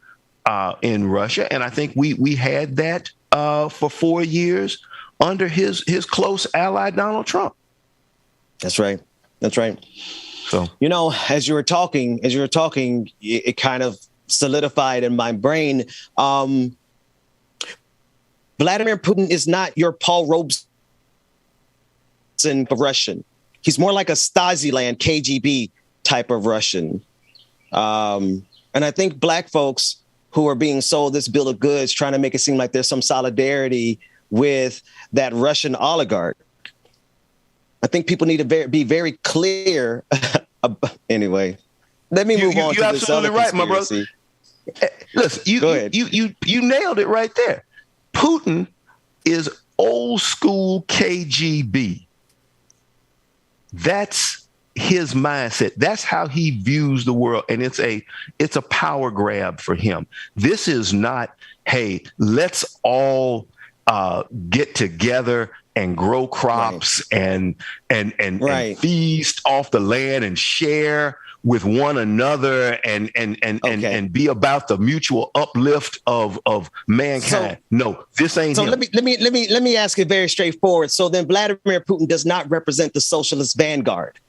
Russia. And I think we had that for 4 years under his close ally, Donald Trump. That's right. That's right. So, as you were talking, it kind of solidified in my brain. Vladimir Putin is not your Paul Robeson of Russian. He's more like a Stasi-land KGB type of Russian. And I think black folks who are being sold this bill of goods, trying to make it seem like there's some solidarity with that Russian oligarch. I think people need to be very clear. Anyway, let me move on to this other conspiracy. You're absolutely right, my brother. Listen, Go ahead. You nailed it right there. Putin is old school KGB. That's his mindset. That's how he views the world. And it's a power grab for him. This is not, hey, let's all get together and grow crops and feast off the land and share with one another and be about the mutual uplift of mankind. No, this ain't him. Let me ask it very straightforward. So then Vladimir Putin does not represent the socialist vanguard.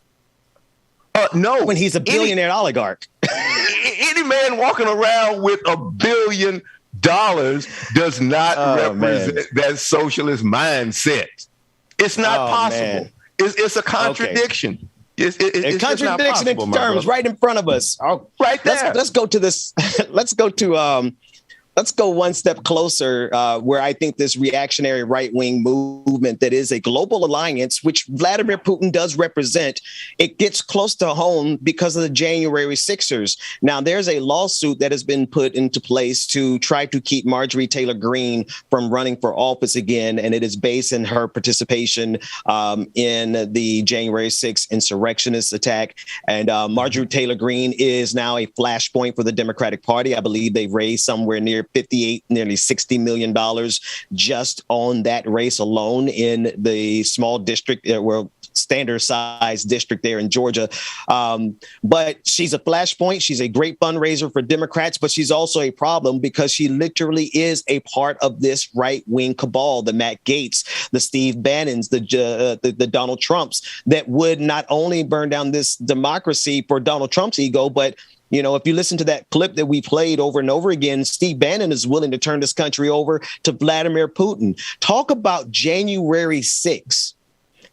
No, when he's a billionaire oligarch. Any man walking around with $1 billion does not represent that socialist mindset. It's not possible. It's a contradiction. Okay. It's contradiction in terms right in front of us. Right there. Let's go to this. Let's go one step closer, where I think this reactionary right-wing movement that is a global alliance, which Vladimir Putin does represent, it gets close to home because of the January 6ers. Now, there's a lawsuit that has been put into place to try to keep Marjorie Taylor Greene from running for office again, and it is based in her participation in the January 6th insurrectionist attack. And Marjorie Taylor Greene is now a flashpoint for the Democratic Party. I believe they've raised somewhere near nearly $60 million just on that race alone in the small district, standard size district there in Georgia. But she's a flashpoint. She's a great fundraiser for Democrats, but she's also a problem because she literally is a part of this right wing cabal, the Matt Gaetz, the Steve Bannons, the Donald Trumps that would not only burn down this democracy for Donald Trump's ego, but if you listen to that clip that we played over and over again, Steve Bannon is willing to turn this country over to Vladimir Putin. Talk about January 6th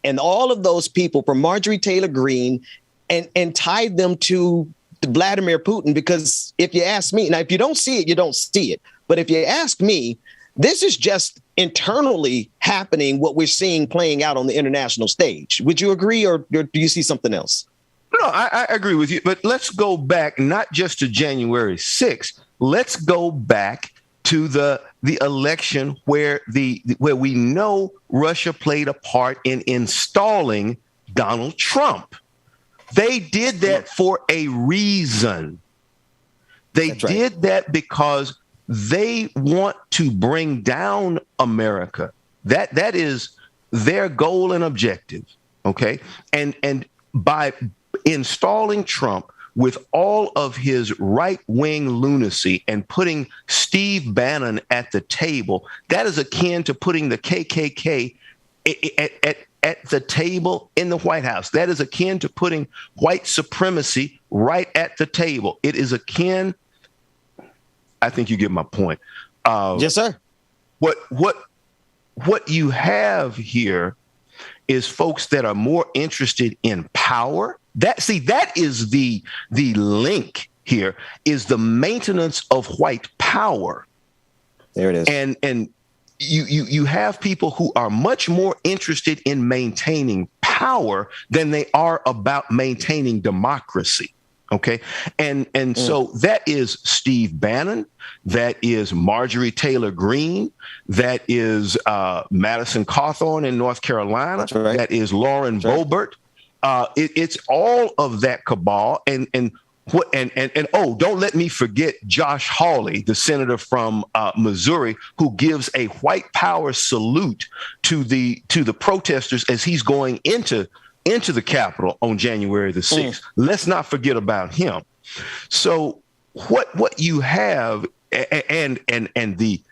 and all of those people from Marjorie Taylor Greene and tied them to Vladimir Putin. Because if you ask me, now, if you don't see it, you don't see it. But if you ask me, this is just internally happening what we're seeing playing out on the international stage. Would you agree, or do you see something else? No, I agree with you. But let's go back not just to January 6th. Let's go back to the election where we know Russia played a part in installing Donald Trump. They did that for a reason. They did that because they want to bring down America. That is their goal and objective. Okay. And by installing Trump with all of his right-wing lunacy and putting Steve Bannon at the table, that is akin to putting the KKK at the table in the White House. That is akin to putting white supremacy right at the table. It is akin. I think you get my point. Yes, sir. What you have here is folks that are more interested in power. That is the link here, is the maintenance of white power. There it is. And you have people who are much more interested in maintaining power than they are about maintaining democracy. Okay. And so that is Steve Bannon. That is Marjorie Taylor Greene. That is Madison Cawthorn in North Carolina. Right. That is Lauren Boebert. It's all of that cabal. And don't let me forget Josh Hawley, the senator from Missouri, who gives a white power salute to the protesters as he's going into the Capitol on January the 6th. Let's not forget about him. So what you have and the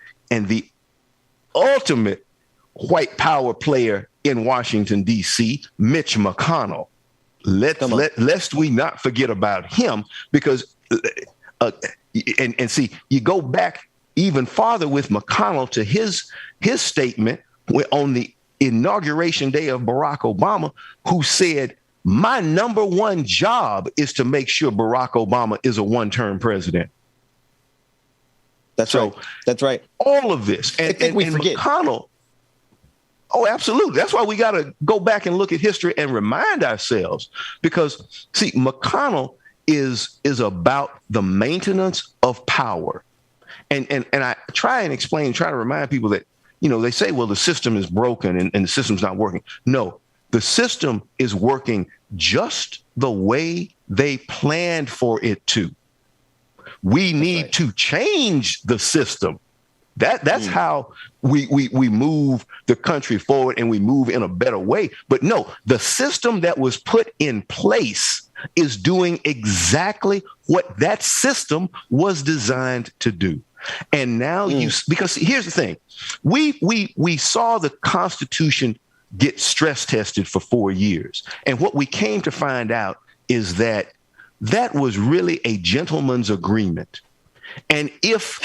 ultimate white power player in Washington, D.C., Mitch McConnell. Lest we not forget about him, because and see, you go back even farther with McConnell to his statement on the inauguration day of Barack Obama, who said, my number one job is to make sure Barack Obama is a one-term president. That's right. All of this. And, I think we forget. McConnell. Oh, absolutely. That's why we got to go back and look at history and remind ourselves, because, see, McConnell is about the maintenance of power. And I try to remind people that, they say, well, the system is broken and the system's not working. No, the system is working just the way they planned for it to. We need to change the system. That's how we move the country forward, and we move in a better way. But no, the system that was put in place is doing exactly what that system was designed to do. And now because here's the thing, we saw the Constitution get stress tested for 4 years. And what we came to find out is that was really a gentleman's agreement. And if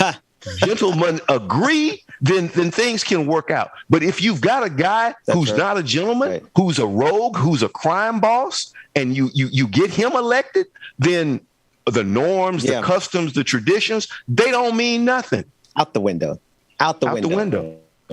gentlemen agree, then things can work out. But if you've got a guy who's not a gentleman, who's a rogue, who's a crime boss, and you get him elected, then the norms, the customs, the traditions, they don't mean nothing. Out the window.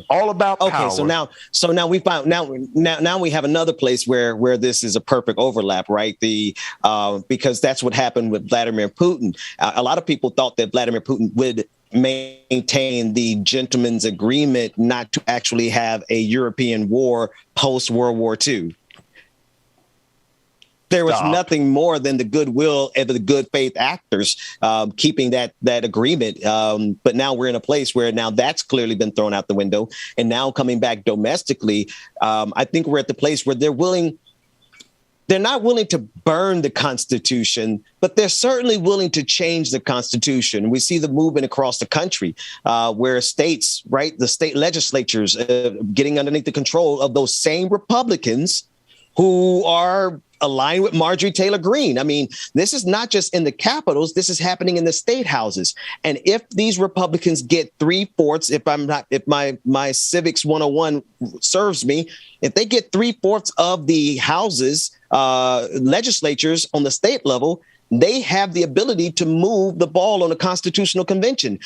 All about power. Okay, so now we found now we have another place where this is a perfect overlap, right? Because that's what happened with Vladimir Putin. A lot of people thought that Vladimir Putin would maintain the gentleman's agreement not to actually have a European war post World War II. There was nothing more than the goodwill of the good faith actors keeping that agreement. But now we're in a place where now that's clearly been thrown out the window. And now coming back domestically, I think we're at the place where they're not willing to burn the Constitution, but they're certainly willing to change the Constitution. We see the movement across the country where states, right, the state legislatures getting underneath the control of those same Republicans who are aligned with Marjorie Taylor Greene. I mean, this is not just in the capitals. This is happening in the state houses. And if these Republicans get 3/4, if my civics 101 serves me, if they get 3/4 of the houses, legislatures on the state level, they have the ability to move the ball on a constitutional convention.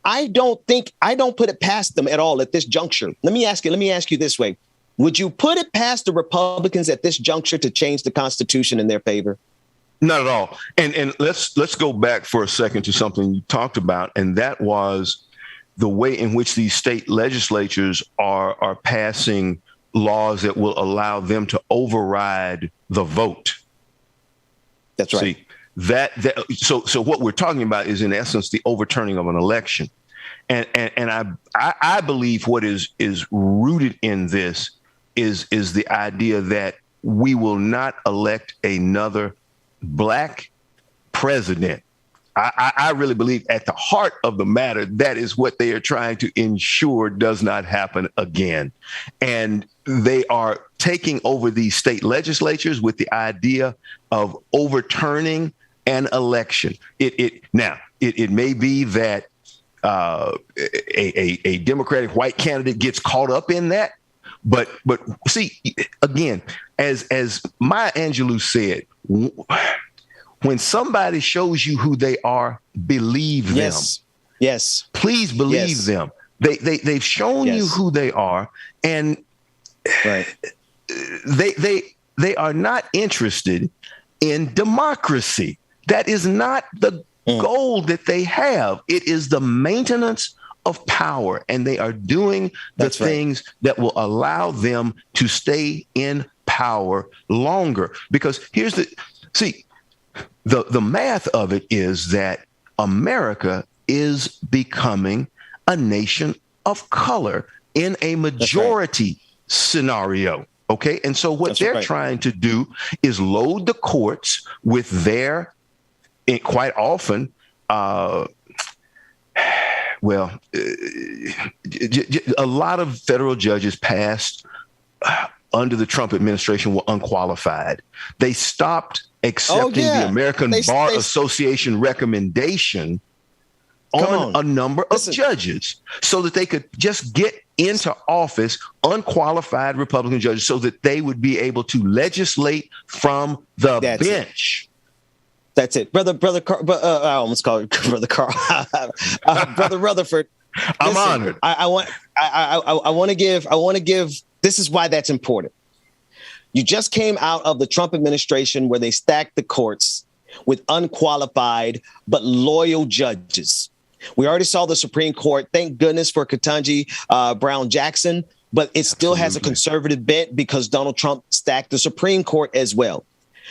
I don't put it past them at all at this juncture. Let me ask you this way. Would you put it past the Republicans at this juncture to change the Constitution in their favor? Not at all. And let's go back for a second to something you talked about, and that was the way in which these state legislatures are passing laws that will allow them to override the vote. That's right. See, so what we're talking about is in essence the overturning of an election, and I believe what is rooted in this is the idea that we will not elect another Black president. I really believe at the heart of the matter, that is what they are trying to ensure does not happen again. And they are taking over these state legislatures with the idea of overturning an election. It may be that a Democratic white candidate gets caught up in that. But see, again, as Maya Angelou said, when somebody shows you who they are, believe them. Yes. Please believe them. They've shown you who they are, and they are not interested in democracy. That is not the goal that they have. It is the maintenance of power, and they are doing the things that will allow them to stay in power longer. Because here's the math of it is that America is becoming a nation of color in a majority scenario. Okay. And so what they're trying to do is load the courts with their, quite often, a lot of federal judges passed under the Trump administration were unqualified. They stopped accepting the American Bar Association recommendation on a number of judges so that they could just get into office unqualified Republican judges so that they would be able to legislate from the bench. That's it. Brother Carl, I almost called it Brother Carl. Brother Rutherford. I'm honored. I want to give, this is why that's important. You just came out of the Trump administration where they stacked the courts with unqualified but loyal judges. We already saw the Supreme Court. Thank goodness for Ketanji Brown Jackson, but it still has a conservative bent because Donald Trump stacked the Supreme Court as well.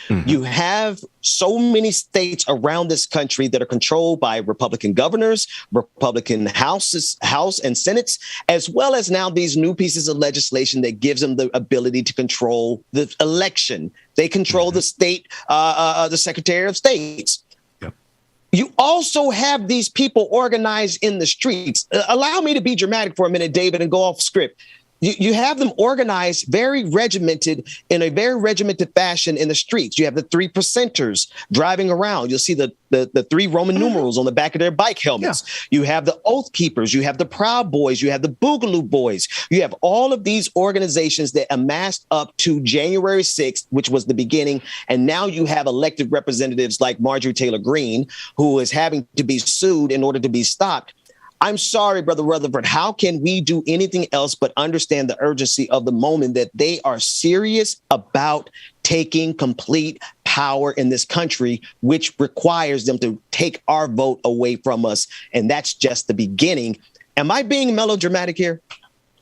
Mm-hmm. You have so many states around this country that are controlled by Republican governors, Republican House and Senates, as well as now these new pieces of legislation that gives them the ability to control the election. They control the state, the Secretary of States. Yep. You also have these people organized in the streets. Allow me to be dramatic for a minute, David, and go off script. You have them organized, very regimented, in a very regimented fashion in the streets. You have the 3%ers driving around. You'll see the three Roman numerals on the back of their bike helmets. Yeah. You have the Oath Keepers. You have the Proud Boys. You have the Boogaloo Boys. You have all of these organizations that amassed up to January 6th, which was the beginning. And now you have elected representatives like Marjorie Taylor Greene, who is having to be sued in order to be stopped. I'm sorry, Brother Rutherford. How can we do anything else but understand the urgency of the moment that they are serious about taking complete power in this country, which requires them to take our vote away from us? And that's just the beginning. Am I being melodramatic here?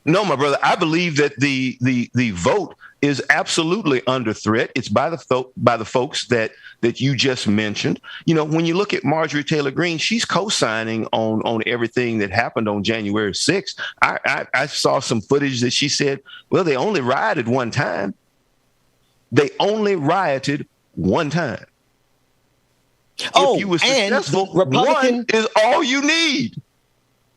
No, my brother. I believe that the vote is absolutely under threat. It's by the folks that you just mentioned. You know, when you look at Marjorie Taylor Greene, she's co-signing on everything that happened on January 6th. I saw some footage that she said, well, they only rioted one time. They only rioted one time. If you were successful, one is all you need.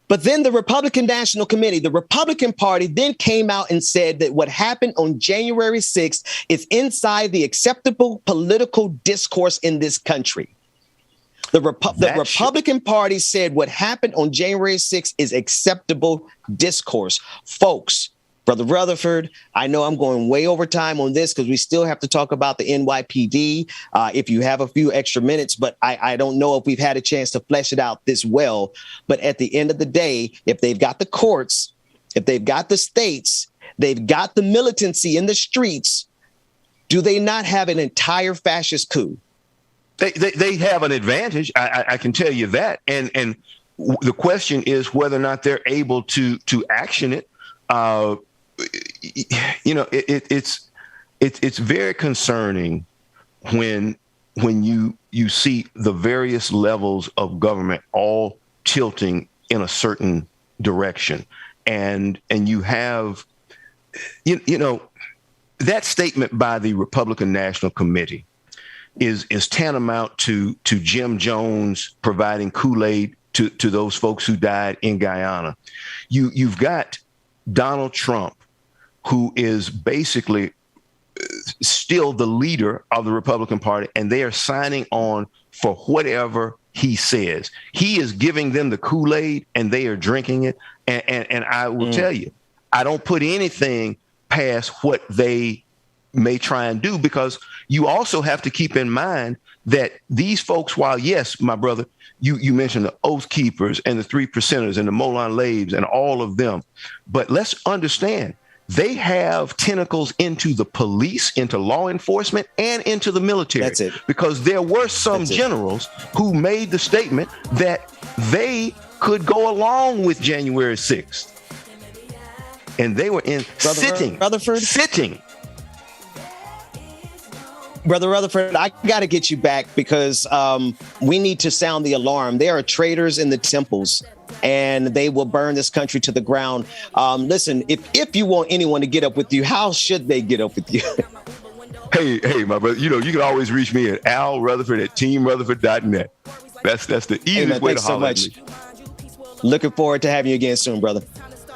But then the Republican National Committee, the Republican Party, then came out and said that what happened on January 6th is inside the acceptable political discourse in this country. The Republican Party said what happened on January 6th is acceptable discourse. Folks, Brother Rutherford, I know I'm going way over time on this because we still have to talk about the NYPD if you have a few extra minutes, but I don't know if we've had a chance to flesh it out this well. But at the end of the day, if they've got the courts, if they've got the states, they've got the militancy in the streets, do they not have an entire fascist coup? They have an advantage. I can tell you that. And the question is whether or not they're able to action it. You know, it's very concerning when you see the various levels of government all tilting in a certain direction, and you have you know that statement by the Republican National Committee is tantamount to Jim Jones providing Kool-Aid to those folks who died in Guyana. You've got Donald Trump, who is basically still the leader of the Republican Party, and they are signing on for whatever he says. He is giving them the Kool-Aid, and they are drinking it. And I will tell you, I don't put anything past what they may try and do, because you also have to keep in mind that these folks, while, yes, my brother, you mentioned the Oath Keepers and the 3%ers and the Molon Labes and all of them. But let's understand, they have tentacles into the police, into law enforcement, and into the military. That's it. Because there were some generals who made the statement that they could go along with January 6th. And they were sitting. Brother Rutherford, I got to get you back because we need to sound the alarm. There are traitors in the temples, and they will burn this country to the ground. Listen, if you want anyone to get up with you, how should they get up with you? Hey, my brother, you can always reach me at alrutherford@teamrutherford.net. That's the easiest way to holler at me. Looking forward to having you again soon, brother.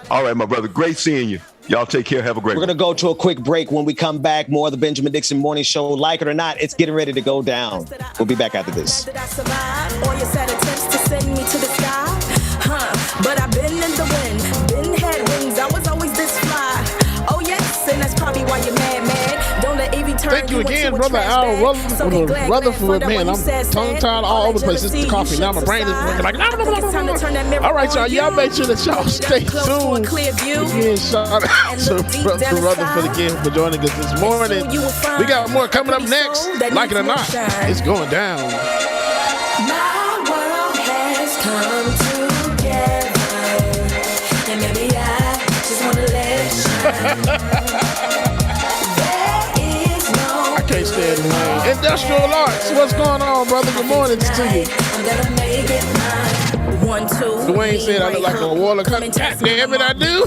All right, my brother. Great seeing you. Y'all take care. Have a great one. We're going to go to a quick break. When we come back, more of the Benjamin Dixon Morning Show. Like it or not, it's getting ready to go down. We'll be back after this. But I've been in the wind, been had wings. I was always this fly. Oh yes, and that's probably why you're mad. Don't let AV turn. Thank you again, brother Al Rutherford. Man, I'm tongue-tied all over the place. It's the coffee. Now my brain is working like. All right, y'all make sure that y'all stay tuned. Again, shout out to Brother Rutherford again for joining us this morning. We got more coming up next. Like it or not, it's going down. My world has come together, and maybe I just want to let it shine. I can't stand the name. Industrial Arts, what's going on, brother? Good morning to you. I'm gonna make it mine. 1, 2. Dwayne said I look like a water color. Damn it, I do.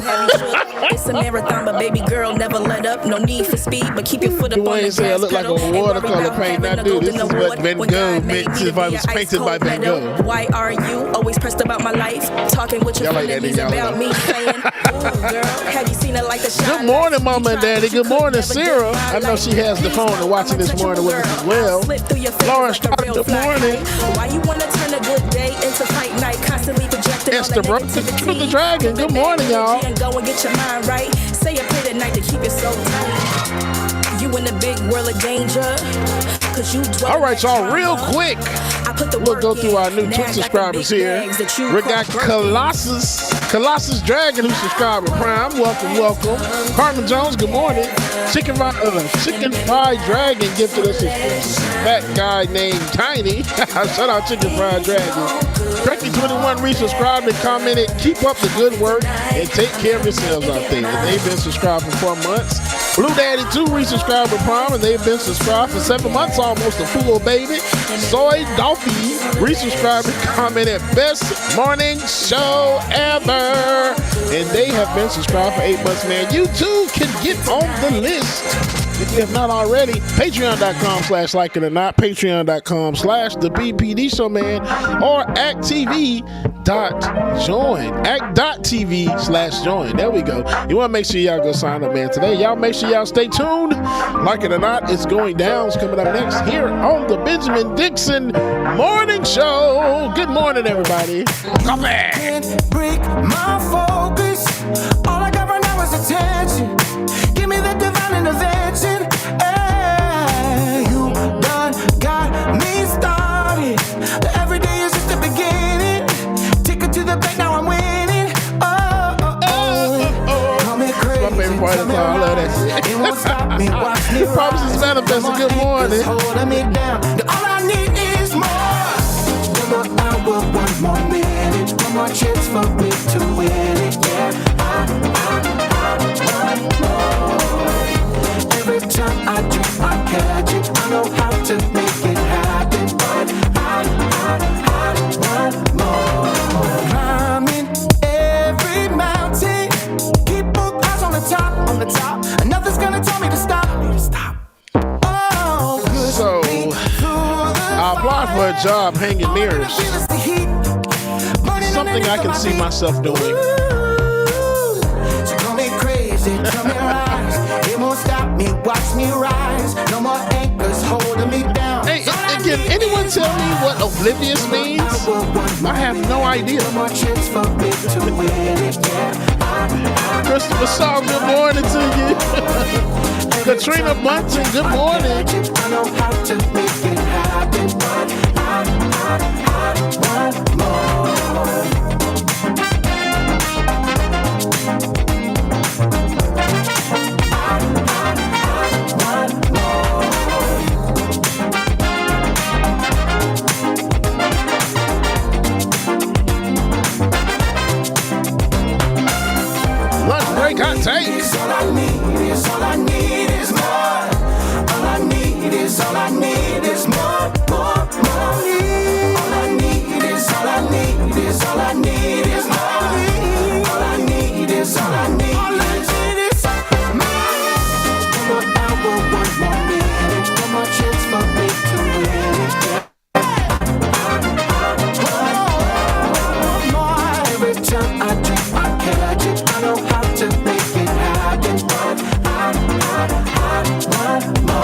It's a marathon, but baby girl, never let up. No need for speed, but keep your foot up on the Dwayne said I look like a watercolor paint. I do. This is what Van Gogh meant if I was painted by Van Gogh. Why are you always pressed about my life? Talking with your enemies about me, saying, ooh, girl, have you seen it like a shot? Good morning, Mama and Daddy. Good morning, Sarah. I know she has the phone and watching this morning with us as well. Lauren Stroud, good morning. Why you want to turn a good day into fight night? Constantly projecting Esther Brooks, the Dragon. Good morning, y'all. And go and get your mind right. Say a prayer tonight to keep it so tight. You in the big world of danger. All right, y'all, real quick. We'll go through our new Twitch subscribers here. We got Colossus Dragon who subscribed with Prime. Welcome. Carmen Jones, good morning. Chicken Fried Dragon gifted us a fat guy named Tiny. Shout out Chicken Fried Dragon. Cracky21 resubscribed and commented, keep up the good work and take care of yourselves out there. And they've been subscribed for 4 months. Blue Daddy 2 resubscribed with Prime and they've been subscribed for 7 months, almost a full baby. Soy Dolphy resubscribed and commented, best morning show ever. And they have been subscribed for 8 months, man. You too can get on the list. If not already, patreon.com/likeitOrNot, patreon.com/the BPD Show, man, or act.tv.join. There we go. You want to make sure y'all go sign up, man, today. Y'all make sure y'all stay tuned. Like it or not, it's going down. It's coming up next here on the Benjamin Dixon Morning Show. Good morning, everybody. Come back. Can't break my focus. All I got right now is attention. Give me the divine intervention. Hey, you done got me started. Every day is just the beginning. Take it to the bank, now I'm winning. Call me crazy. My favorite part of the song. I love that shit. It won't stop me. Watch me. Promises manifesting. Good morning. Holding me down. All I need is more. One more hour, 1 more minute, 1 more chance for me to win it. Yeah, I want more. Every time I dream, I catch it. I know how to make it happen, but I want more. Climbing every mountain, keep both eyes on the top, and nothing's gonna tell me to stop. Oh, good. So, I applied for a job hanging mirrors. Something I can see myself doing. So call me crazy, tell me rise. It won't stop me, watch me rise. No more anchors holding me down. Hey, can anyone tell me what oblivious means? I have no idea. Christopher Shaw, good morning to you. Katrina Bunton, good morning. I know how to make it happen, but I want more. all I need is all I need is more. All I need is all I need is more, more, more. All I need is all I need is all I need is more. All I need is all I need. All I need is more. One more hour, one more minute, one more chance for me to win. Every time I drop, I catch it. I know how to make it happen, but I want more.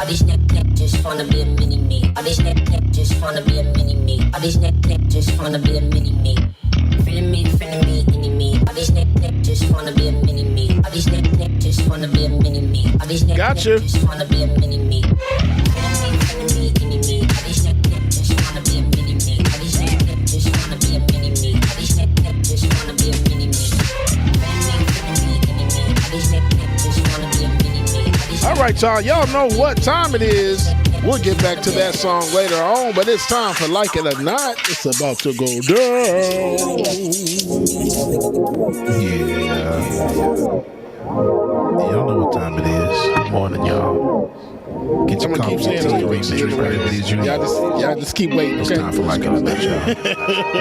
All these neck just wanna be a mini me. All these neck just wanna be a mini me. All these neck just wanna be a mini me. Feeling me, any me. All these neck just wanna be a mini me. All these neck just wanna be a mini me. All these neck just wanna be a mini me. Feeling me, any me. All these neck just wanna be a mini me. All these neck just wanna be a mini me. All these neck just wanna be a mini me. Feeling me, any me. All these neck just wanna be a mini me. All right, y'all know what time it is. We'll get back to that song later on, but it's time for Like It or Not. It's about to go down. Y'all know what time it is. Good morning, y'all. Get your coffee, take your drinks, whatever it is you need. Y'all just keep waiting. It's time for Like It or Not, y'all.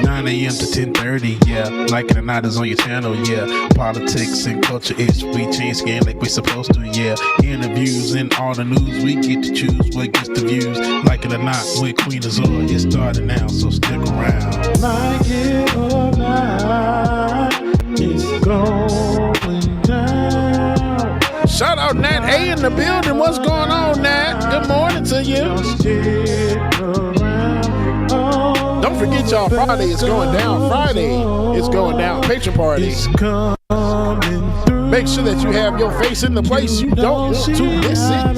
9 a.m. to 10:30, yeah. Like It or Not is on your channel, yeah. Politics and culture is we change skin like we supposed to, yeah. Interviews and all the news, we get to choose what gets the views. Like It or Not with Queen Azor, it's starting now, so stick around. Like it or not, it's going down. Shout out Nat A in the building. What's going on, Nat? Good morning to you. Don't forget, y'all, Friday is going down. Friday is going down. Patron party. Make sure that you have your face in the place you don't want to miss it.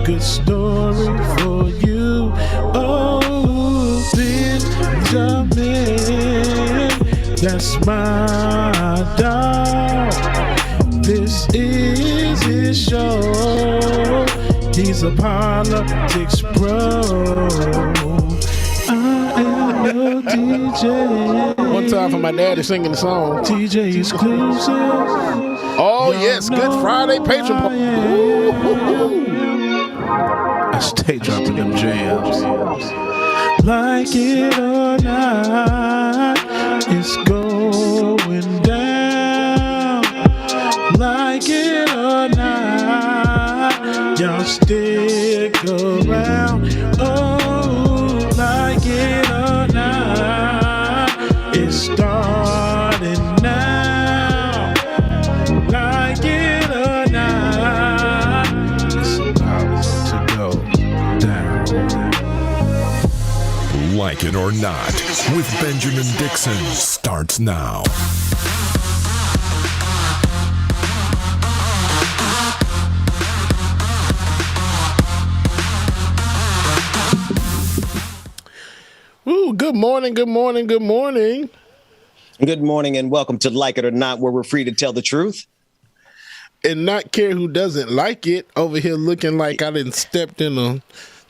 Good story for you. Oh, Benjamin, that's my dog. This is his show. He's a politics bro. I am your DJ. One time for my daddy singing the song. DJ exclusive. Oh, yes. Good Friday patron party. I stay dropping them jams. Like it or not, it's going down. Like it or not, y'all stick around. Oh, like it or not, it's starting now. Like it or not, it's about to go down. Like It or Not with Benjamin Dixon starts now. Ooh, good morning, good morning, good morning. Good morning and welcome to Like It or Not, where we're free to tell the truth. And not care who doesn't like it. Over here looking like I didn't stepped in a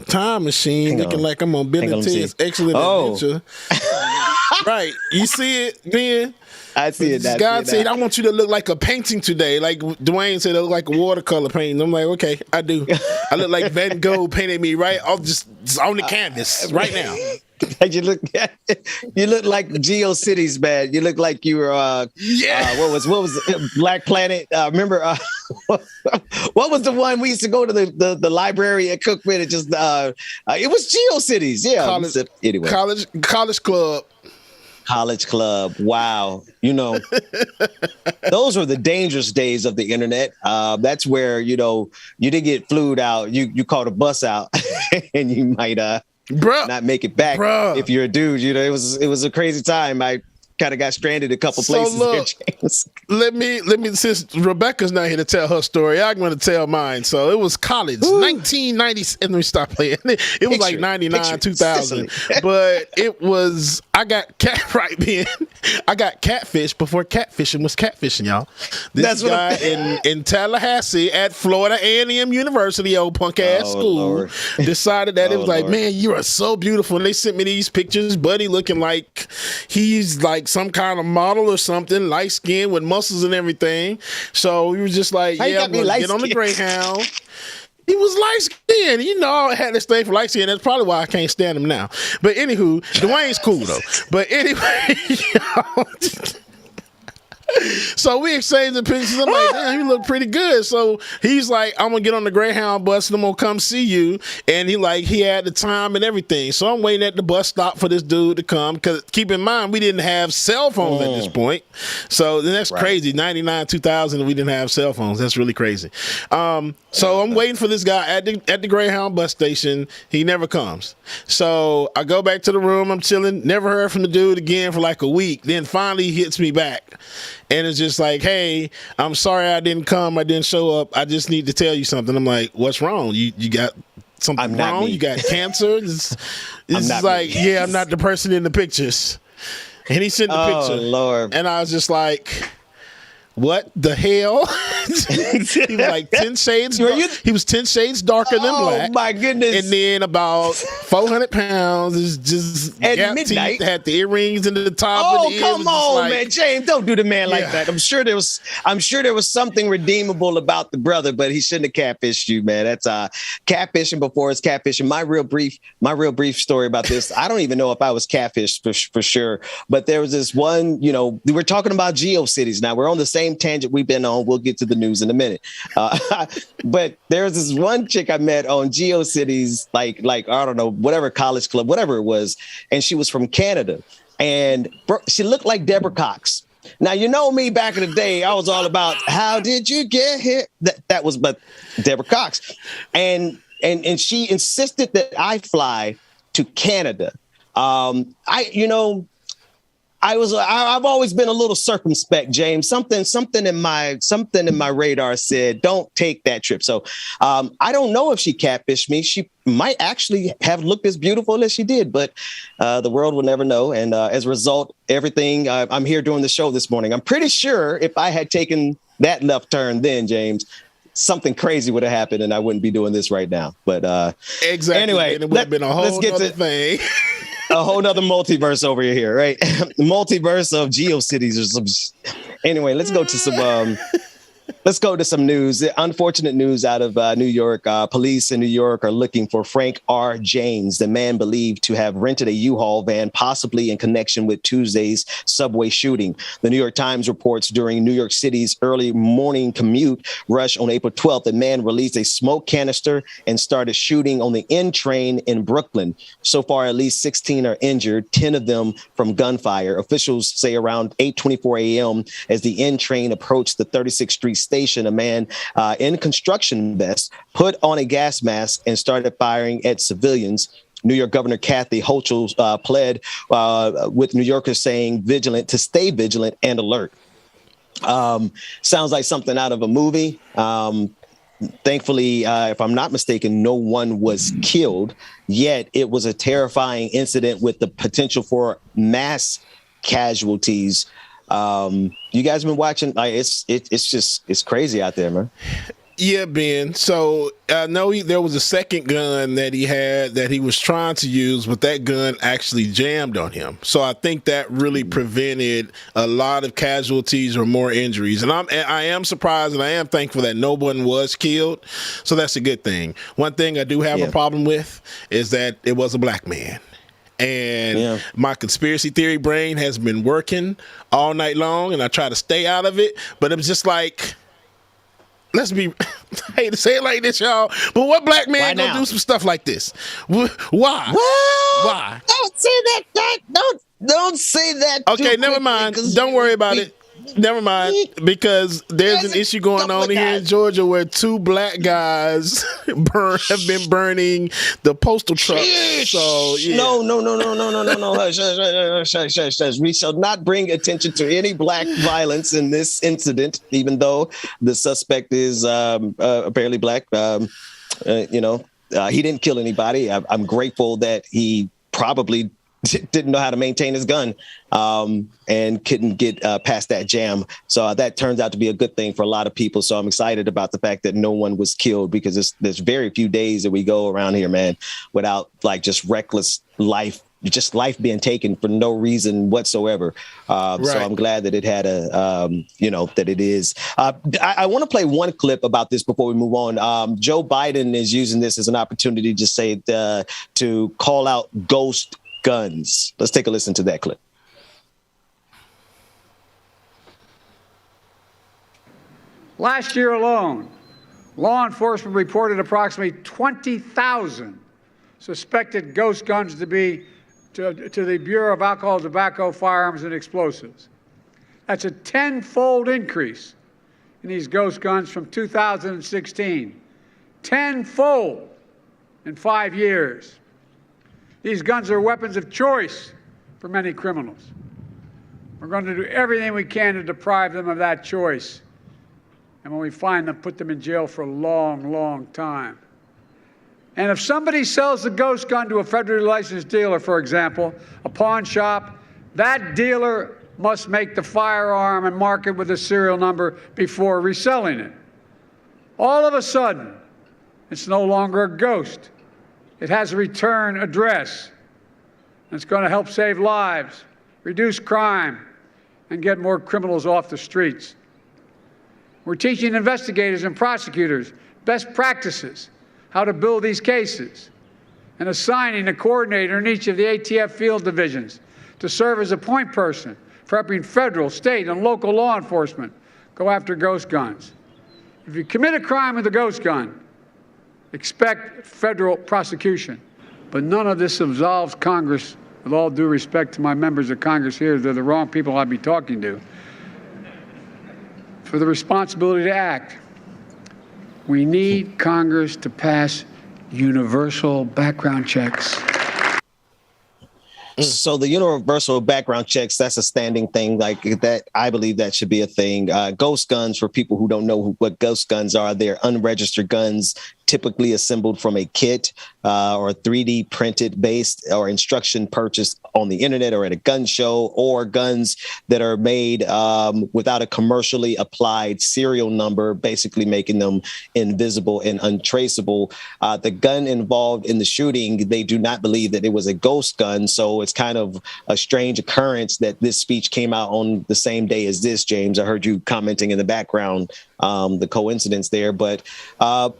time machine, looking like I'm on Bill and Ted's Excellent Adventure. Right. You see it, Ben? I see it. God said, I want you to look like a painting today. Like Dwayne said, I look like a watercolor painting. I'm like, okay, I do. I look like Van Gogh painted me right off just on the canvas right now. You look like GeoCities, man. You look like you were what was Black Planet? Remember what was the one we used to go to the library at Cookman? It just it was GeoCities, yeah. Anyway, college club. College club. Wow. You know, those were the dangerous days of the internet. That's where, you didn't get flued out. You caught a bus out and you might not make it back if you're a dude. It was a crazy time. I kind of got stranded a couple places there, James. Let me, since Rebecca's not here to tell her story, I'm going to tell mine. So it was college, 1990. And let me stop playing. It was like 99, 2000. But it was, I got catfish before catfishing was catfishing, y'all. This guy in Tallahassee at Florida A&M University, old punk ass school, decided that it was like, man, you are so beautiful. And they sent me these pictures, Buddy looking like he's like some kind of model or something, light skin with muscles and everything. So we were just like, yeah, I'm gonna get on the Greyhound. He was light skinned. You know, I had this thing for light skin. That's probably why I can't stand him now. But anywho, Dwayne's cool though. But anyway, so we exchanged the pictures. I'm like, damn, you look pretty good. So he's like, I'm gonna get on the Greyhound bus and I'm gonna come see you. And he had the time and everything. So I'm waiting at the bus stop for this dude to come. Because keep in mind, we didn't have cell phones at this point. So that's crazy. 99, 2000, we didn't have cell phones. That's really crazy. So I'm waiting for this guy at the Greyhound bus station. He never comes. So I go back to the room. I'm chilling. Never heard from the dude again for like a week. Then finally he hits me back. And it's just like, hey, I'm sorry I didn't come. I didn't show up. I just need to tell you something. I'm like, what's wrong? You got something wrong? You got cancer? It's like, yeah, I'm not the person in the pictures. And he sent the picture. Oh, Lord. And I was just like, what the hell? He was like 10 shades. He was 10 shades darker than black. Oh my goodness! And then about 400 pounds. Is just at midnight. Teeth, had the earrings in the top. Oh, of the come on, man, James! Don't do the man like that. I'm sure there was something redeemable about the brother, but he shouldn't have catfished you, man. That's catfishing before it's catfishing. My real brief story about this. I don't even know if I was catfished for sure, but there was this one. You know, we were talking about GeoCities. Now we're on the same tangent we've been on. We'll get to the news in a minute. But there's this one chick I met on GeoCities, like I don't know, whatever college club, whatever it was, and she was from Canada, and she looked like Deborah Cox. Now, you know me, back in the day, I was all about how did you get here? That was but Deborah Cox, and she insisted that I fly to Canada. I've always been a little circumspect, James. Something in my radar said, don't take that trip. So I don't know if she catfished me. She might actually have looked as beautiful as she did, but the world will never know. And as a result, everything, I'm here doing the show this morning. I'm pretty sure if I had taken that left turn then, James, something crazy would have happened and I wouldn't be doing this right now. But exactly. Anyway, and it would have been a whole other thing. A whole nother multiverse over here, right? The multiverse of GeoCities or some. Anyway, let's go to some news. Unfortunate news out of New York. Police in New York are looking for Frank R. James, the man believed to have rented a U-Haul van, possibly in connection with Tuesday's subway shooting. The New York Times reports during New York City's early morning commute rush on April 12th, a man released a smoke canister and started shooting on the N train in Brooklyn. So far, at least 16 are injured, 10 of them from gunfire. Officials say around 8:24 a.m. as the N train approached the 36th Street station, a man in construction vest put on a gas mask and started firing at civilians. New York Governor Kathy Hochul pled with New Yorkers saying to stay vigilant and alert. Sounds like something out of a movie. Thankfully, if I'm not mistaken, no one was killed, yet it was a terrifying incident with the potential for mass casualties. You guys been watching? Like, it's crazy out there, man. Yeah, Ben. So I know there was a second gun that he had that he was trying to use, but that gun actually jammed on him. So I think that really prevented a lot of casualties or more injuries. And I am surprised and I am thankful that no one was killed. So that's a good thing. One thing I do have a problem with is that it was a black man. And my conspiracy theory brain has been working all night long, and I try to stay out of it. But it was just like, let's be, I hate to say it like this, y'all, but what black man gonna do some stuff like this? Why? Why? Don't say that. Don't say that. Okay, never mind. Don't worry about it. Never mind, because there's an issue going on here in Georgia where 2 black guys have been burning the postal truck. So yeah. No. Hush. We shall not bring attention to any black violence in this incident, even though the suspect is apparently black. He didn't kill anybody. I'm grateful that he probably didn't know how to maintain his gun and couldn't get past that jam. So that turns out to be a good thing for a lot of people. So I'm excited about the fact that no one was killed, because there's very few days that we go around here, man, without like just reckless life being taken for no reason whatsoever. Right. So I'm glad that it had that it is. I want to play one clip about this before we move on. Joe Biden is using this as an opportunity to say to call out ghost guns. Let's take a listen to that clip. Last year alone, law enforcement reported approximately 20,000 suspected ghost guns to the Bureau of Alcohol, Tobacco, Firearms, and Explosives. That's a 10-fold increase in these ghost guns from 2016. 10-fold in 5 years. These guns are weapons of choice for many criminals. We're going to do everything we can to deprive them of that choice. And when we find them, put them in jail for a long, long time. And if somebody sells a ghost gun to a federally licensed dealer, for example, a pawn shop, that dealer must make the firearm and mark it with a serial number before reselling it. All of a sudden, it's no longer a ghost. It has a return address. It's going to help save lives, reduce crime, and get more criminals off the streets. We're teaching investigators and prosecutors best practices, how to build these cases, and assigning a coordinator in each of the ATF field divisions to serve as a point person for helping federal, state, and local law enforcement go after ghost guns. If you commit a crime with a ghost gun, expect federal prosecution. But none of this absolves Congress, with all due respect to my members of Congress here, they're the wrong people I'd be talking to, for the responsibility to act. We need Congress to pass universal background checks. So the universal background checks, that's a standing thing like that. I believe that should be a thing. Ghost guns, for people who don't know what ghost guns are, they're unregistered guns, typically assembled from a kit or 3D printed based or instruction purchased on the internet or at a gun show, or guns that are made without a commercially applied serial number, basically making them invisible and untraceable. The gun involved in the shooting, they do not believe that it was a ghost gun. So it's kind of a strange occurrence that this speech came out on the same day as this, James. I heard you commenting in the background, the coincidence there. But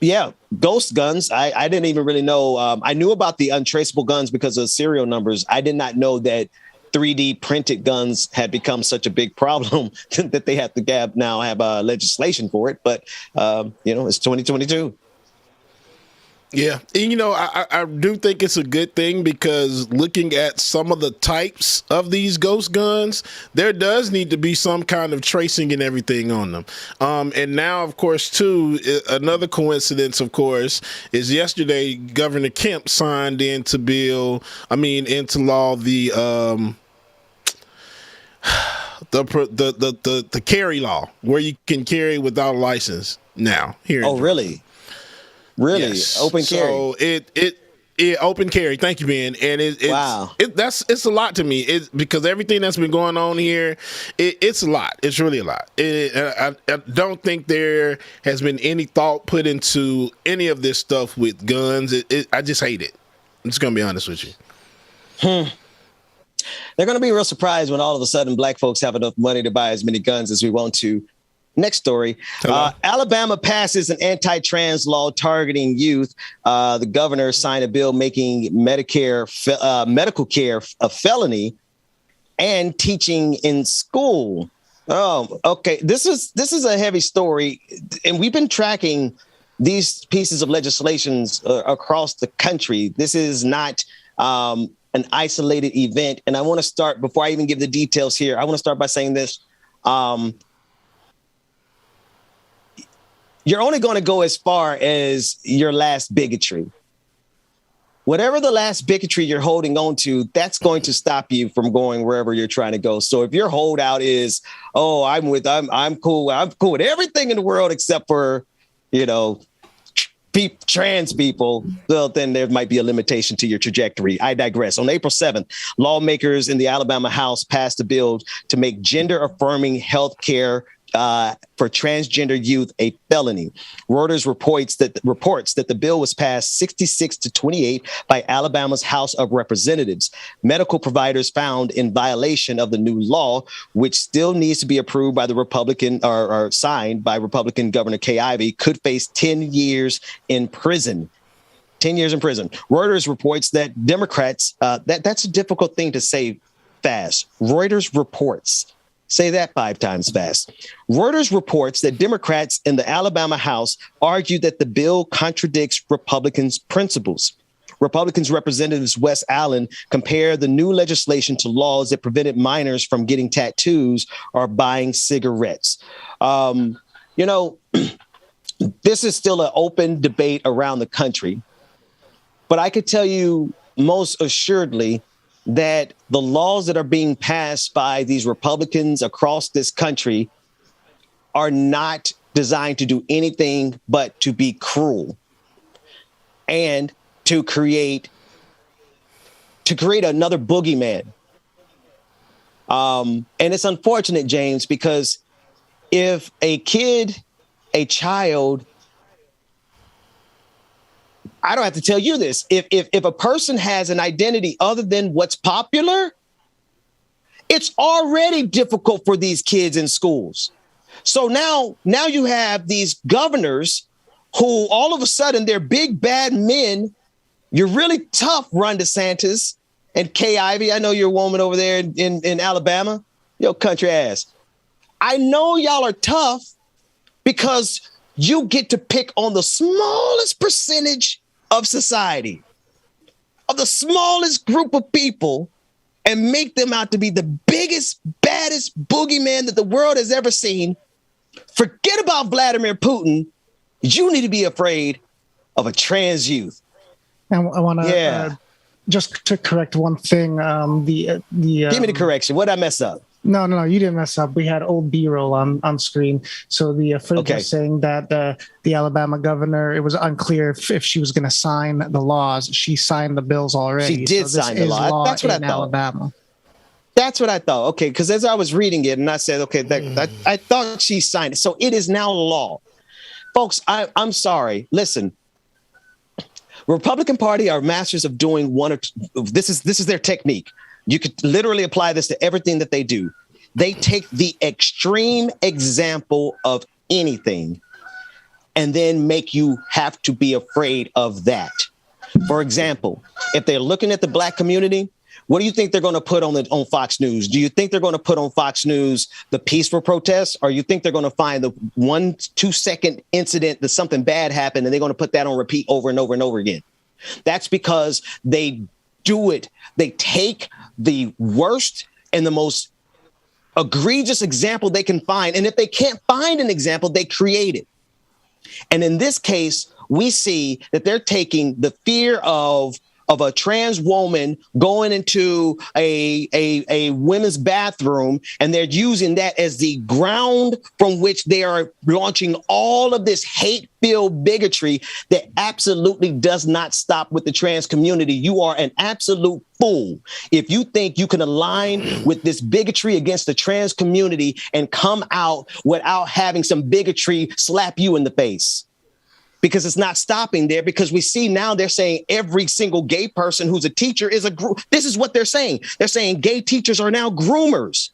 yeah, ghost guns, I didn't even really know. I knew about the untraceable guns because of serial numbers. I did not know that 3D printed guns had become such a big problem that they have to have legislation for it. But, it's 2022. Yeah. And, I do think it's a good thing, because looking at some of the types of these ghost guns, there does need to be some kind of tracing and everything on them. And now, of course, too, another coincidence, of course, is yesterday Governor Kemp signed into law the carry law, where you can carry without a license now here. Oh, really? Really? Yes. Open carry. So it open carry. Thank you, man. And it's a lot to me. Because everything that's been going on here, it's a lot. It's really a lot. I don't think there has been any thought put into any of this stuff with guns. I just hate it. I'm just gonna be honest with you. They're gonna be real surprised when all of a sudden black folks have enough money to buy as many guns as we want to. Next story. Alabama passes an anti-trans law targeting youth. The governor signed a bill making medical care a felony and teaching in school. Oh, okay. This is a heavy story, and we've been tracking these pieces of legislations across the country. This is not an isolated event. And I want to start, before I even give the details here, I want to start by saying this. you're only going to go as far as your last bigotry. Whatever the last bigotry you're holding on to, that's going to stop you from going wherever you're trying to go. So if your holdout is, oh, I'm cool with everything in the world except for, trans people, well, then there might be a limitation to your trajectory. I digress. On April 7th, lawmakers in the Alabama House passed a bill to make gender-affirming health care for transgender youth a felony. Reuters reports that the bill was passed 66-28 by Alabama's House of Representatives. Medical providers found in violation of the new law, which still needs to be approved by the Republican or signed by Republican Governor Kay Ivey, could face 10 years in prison. 10 years in prison. Reuters reports that Democrats, that's a difficult thing to say fast. Reuters reports. Say that 5 times fast. Reuters reports that Democrats in the Alabama House argue that the bill contradicts Republicans' principles. Republicans Representatives Wes Allen compared the new legislation to laws that prevented minors from getting tattoos or buying cigarettes. This is still an open debate around the country, but I could tell you most assuredly that the laws that are being passed by these Republicans across this country are not designed to do anything but to be cruel and to create another boogeyman. And it's unfortunate, James, because if a child, I don't have to tell you this. If a person has an identity other than what's popular, it's already difficult for these kids in schools. So now you have these governors who all of a sudden they're big, bad men. You're really tough, Ron DeSantis and Kay Ivey. I know you're a woman over there in Alabama. Yo, country ass. I know y'all are tough because you get to pick on the smallest percentage of society, of the smallest group of people, and make them out to be the biggest, baddest boogeyman that the world has ever seen. Forget about Vladimir Putin. You need to be afraid of a trans youth. And I want to just to correct one thing. Give me the correction. What did I mess up? No, you didn't mess up. We had old B-roll on screen. So the footage was saying that the Alabama governor, it was unclear if she was going to sign the laws. She signed the bills already. She did sign the law. That's what I thought. Alabama. That's what I thought. Okay, because as I was reading it and I said, okay, I thought she signed it. So it is now law. Folks, I'm sorry. Listen, Republican Party are masters of doing one or two. This is their technique. You could literally apply this to everything that they do. They take the extreme example of anything and then make you have to be afraid of that. For example, if they're looking at the Black community, what do you think they're going to put on Fox News? Do you think they're going to put on Fox News the peaceful protests, or you think they're going to find the 1-2 second incident that something bad happened and they're going to put that on repeat over and over and over again? That's because they do it. They take the worst and the most egregious example they can find. And if they can't find an example, they create it. And in this case, we see that they're taking the fear of a trans woman going into a women's bathroom, and they're using that as the ground from which they are launching all of this hate-filled bigotry that absolutely does not stop with the trans community. You are an absolute fool if you think you can align with this bigotry against the trans community and come out without having some bigotry slap you in the face. Because it's not stopping there, because we see now they're saying every single gay person who's a teacher is this is what they're saying. They're saying gay teachers are now groomers.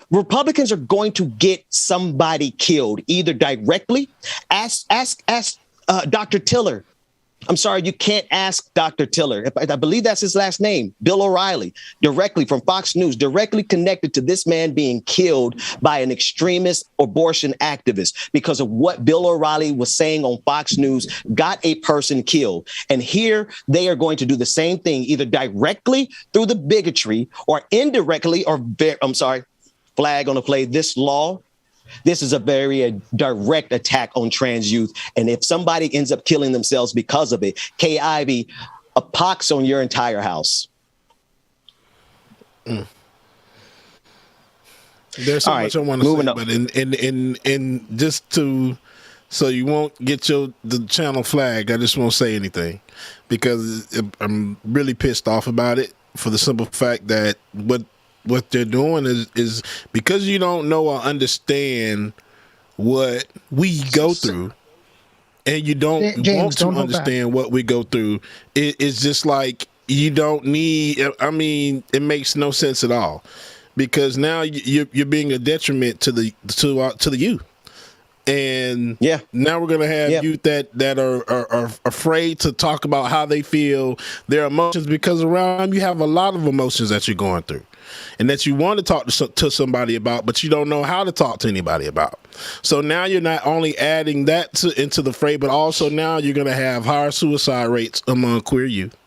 Republicans are going to get somebody killed, either directly. Ask Dr. Tiller. I'm sorry, you can't ask Dr. Tiller. I believe that's his last name, Bill O'Reilly, directly from Fox News, directly connected to this man being killed by an extremist abortion activist because of what Bill O'Reilly was saying on Fox News got a person killed. And here they are going to do the same thing, either directly through the bigotry or indirectly, flag on the play. This law, this is a very direct attack on trans youth. And if somebody ends up killing themselves because of it, Kay Ivey, a pox on your entire house. There's so much I want to say, but in just to, so you won't get the channel flagged, I just won't say anything because I'm really pissed off about it for the simple fact that what they're doing is because you don't know or understand what we go through, and you don't want to understand what we go through. It's just like you don't need. I mean, it makes no sense at all because now you're being a detriment to the youth. And now we're gonna have youth that are afraid to talk about how they feel, their emotions, because around you have a lot of emotions that you're going through, and that you want to talk to somebody about, but you don't know how to talk to anybody about. So now you're not only adding that into the fray, but also now you're gonna have higher suicide rates among queer youth,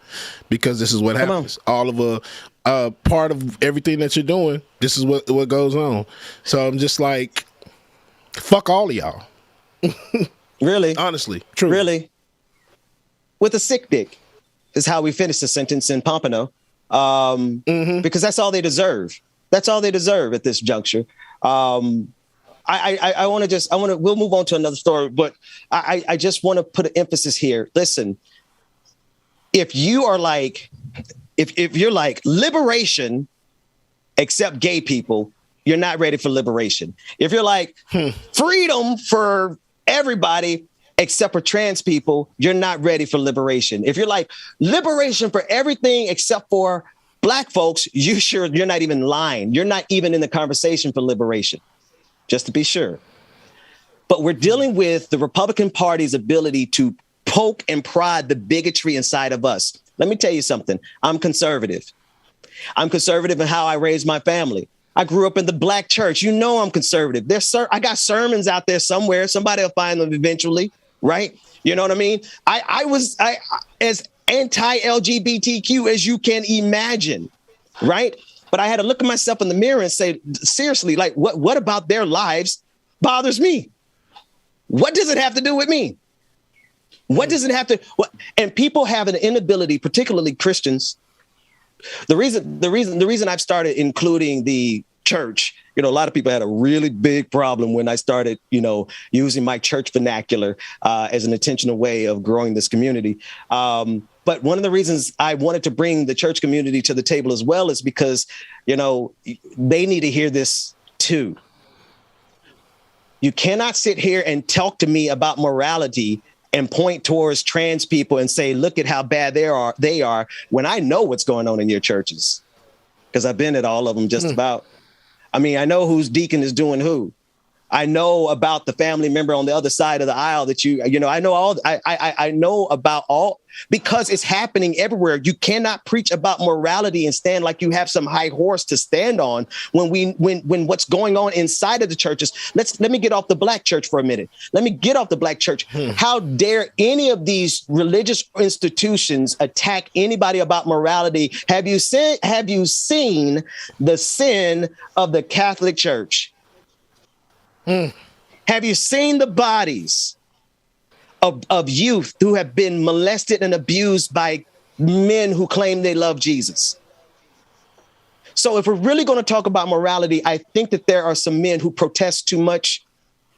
because this is what happens. All of a part of everything that you're doing, this is what goes on. So I'm just like, fuck all of y'all. Really? Honestly. True. Really? With a sick dick is how we finish the sentence in Pompano. Because that's all they deserve. That's all they deserve at this juncture. We'll move on to another story, but I just want to put an emphasis here. Listen, if you are like, if you're like liberation, except gay people, you're not ready for liberation. If you're like freedom for everybody except for trans people, you're not ready for liberation. If you're like liberation for everything except for black folks, you're not even lying. You're not even in the conversation for liberation, just to be sure. But we're dealing with the Republican Party's ability to poke and prod the bigotry inside of us. Let me tell you something. I'm conservative. I'm conservative in how I raise my family. I grew up in the black church. You know I'm conservative. I got sermons out there somewhere. Somebody will find them eventually, right? You know what I mean? I was as anti-LGBTQ as you can imagine, right? But I had to look at myself in the mirror and say, seriously, like what about their lives bothers me? What does it have to do with me? What does it have to? And people have an inability, particularly Christians. The reason I've started including the church, a lot of people had a really big problem when I started, using my church vernacular as an intentional way of growing this community. But one of the reasons I wanted to bring the church community to the table as well is because, they need to hear this too. You cannot sit here and talk to me about morality and point towards trans people and say, look at how bad they are, when I know what's going on in your churches, because I've been at all of them just about. I mean, I know whose deacon is doing who. I know about the family member on the other side of the aisle that I know I know about all, because it's happening everywhere. You cannot preach about morality and stand like you have some high horse to stand on when what's going on inside of the churches. Let me get off the black church for a minute. Let me get off the black church. How dare any of these religious institutions attack anybody about morality? Have you seen the sin of the Catholic Church? Have you seen the bodies of youth who have been molested and abused by men who claim they love Jesus? So if we're really going to talk about morality, I think that there are some men who protest too much.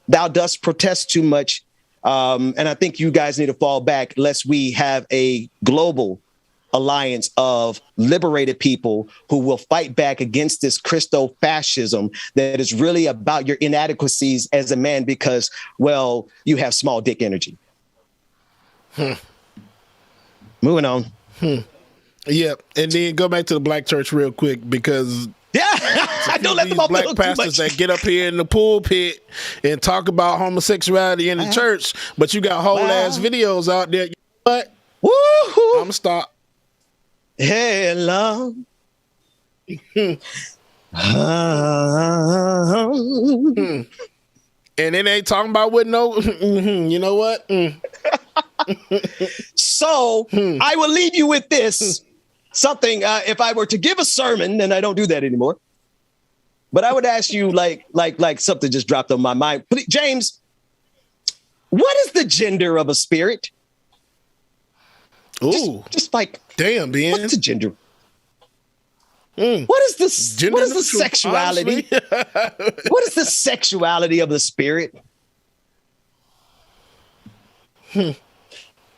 Thou dost protest too much. And I think you guys need to fall back lest we have a global alliance of liberated people who will fight back against this Christo-fascism that is really about your inadequacies as a man because, well, you have small dick energy. Moving on. Yeah, and then go back to the black church real quick because I don't let them off black pastors that get up here in the pulpit and talk about homosexuality in the church, but you got whole ass videos out there. You know what? Woo-hoo. I'm gonna stop. Hello. And then they talking about with no, you know what? So I will leave you with this. Something, if I were to give a sermon, and I don't do that anymore, But I would ask you, like something just dropped on my mind. Please, James, what is the gender of a spirit? Ooh, just like damn, Ben. What's the gender? What is this? Gender what is the neutral, sexuality? What is the sexuality of the spirit?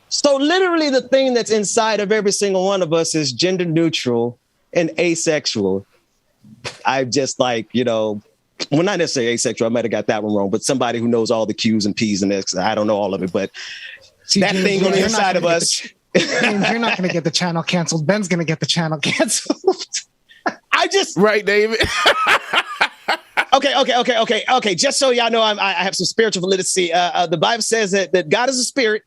So literally, the thing that's inside of every single one of us is gender neutral and asexual. I just like, well, not necessarily asexual. I might have got that one wrong, but somebody who knows all the Q's and P's and X's. I don't know all of it, but that James, thing on the inside of us. James, you're not going to get the channel canceled. Ben's going to get the channel canceled. Right, David. Okay. Just so y'all know, I have some spiritual literacy. The Bible says that God is a spirit,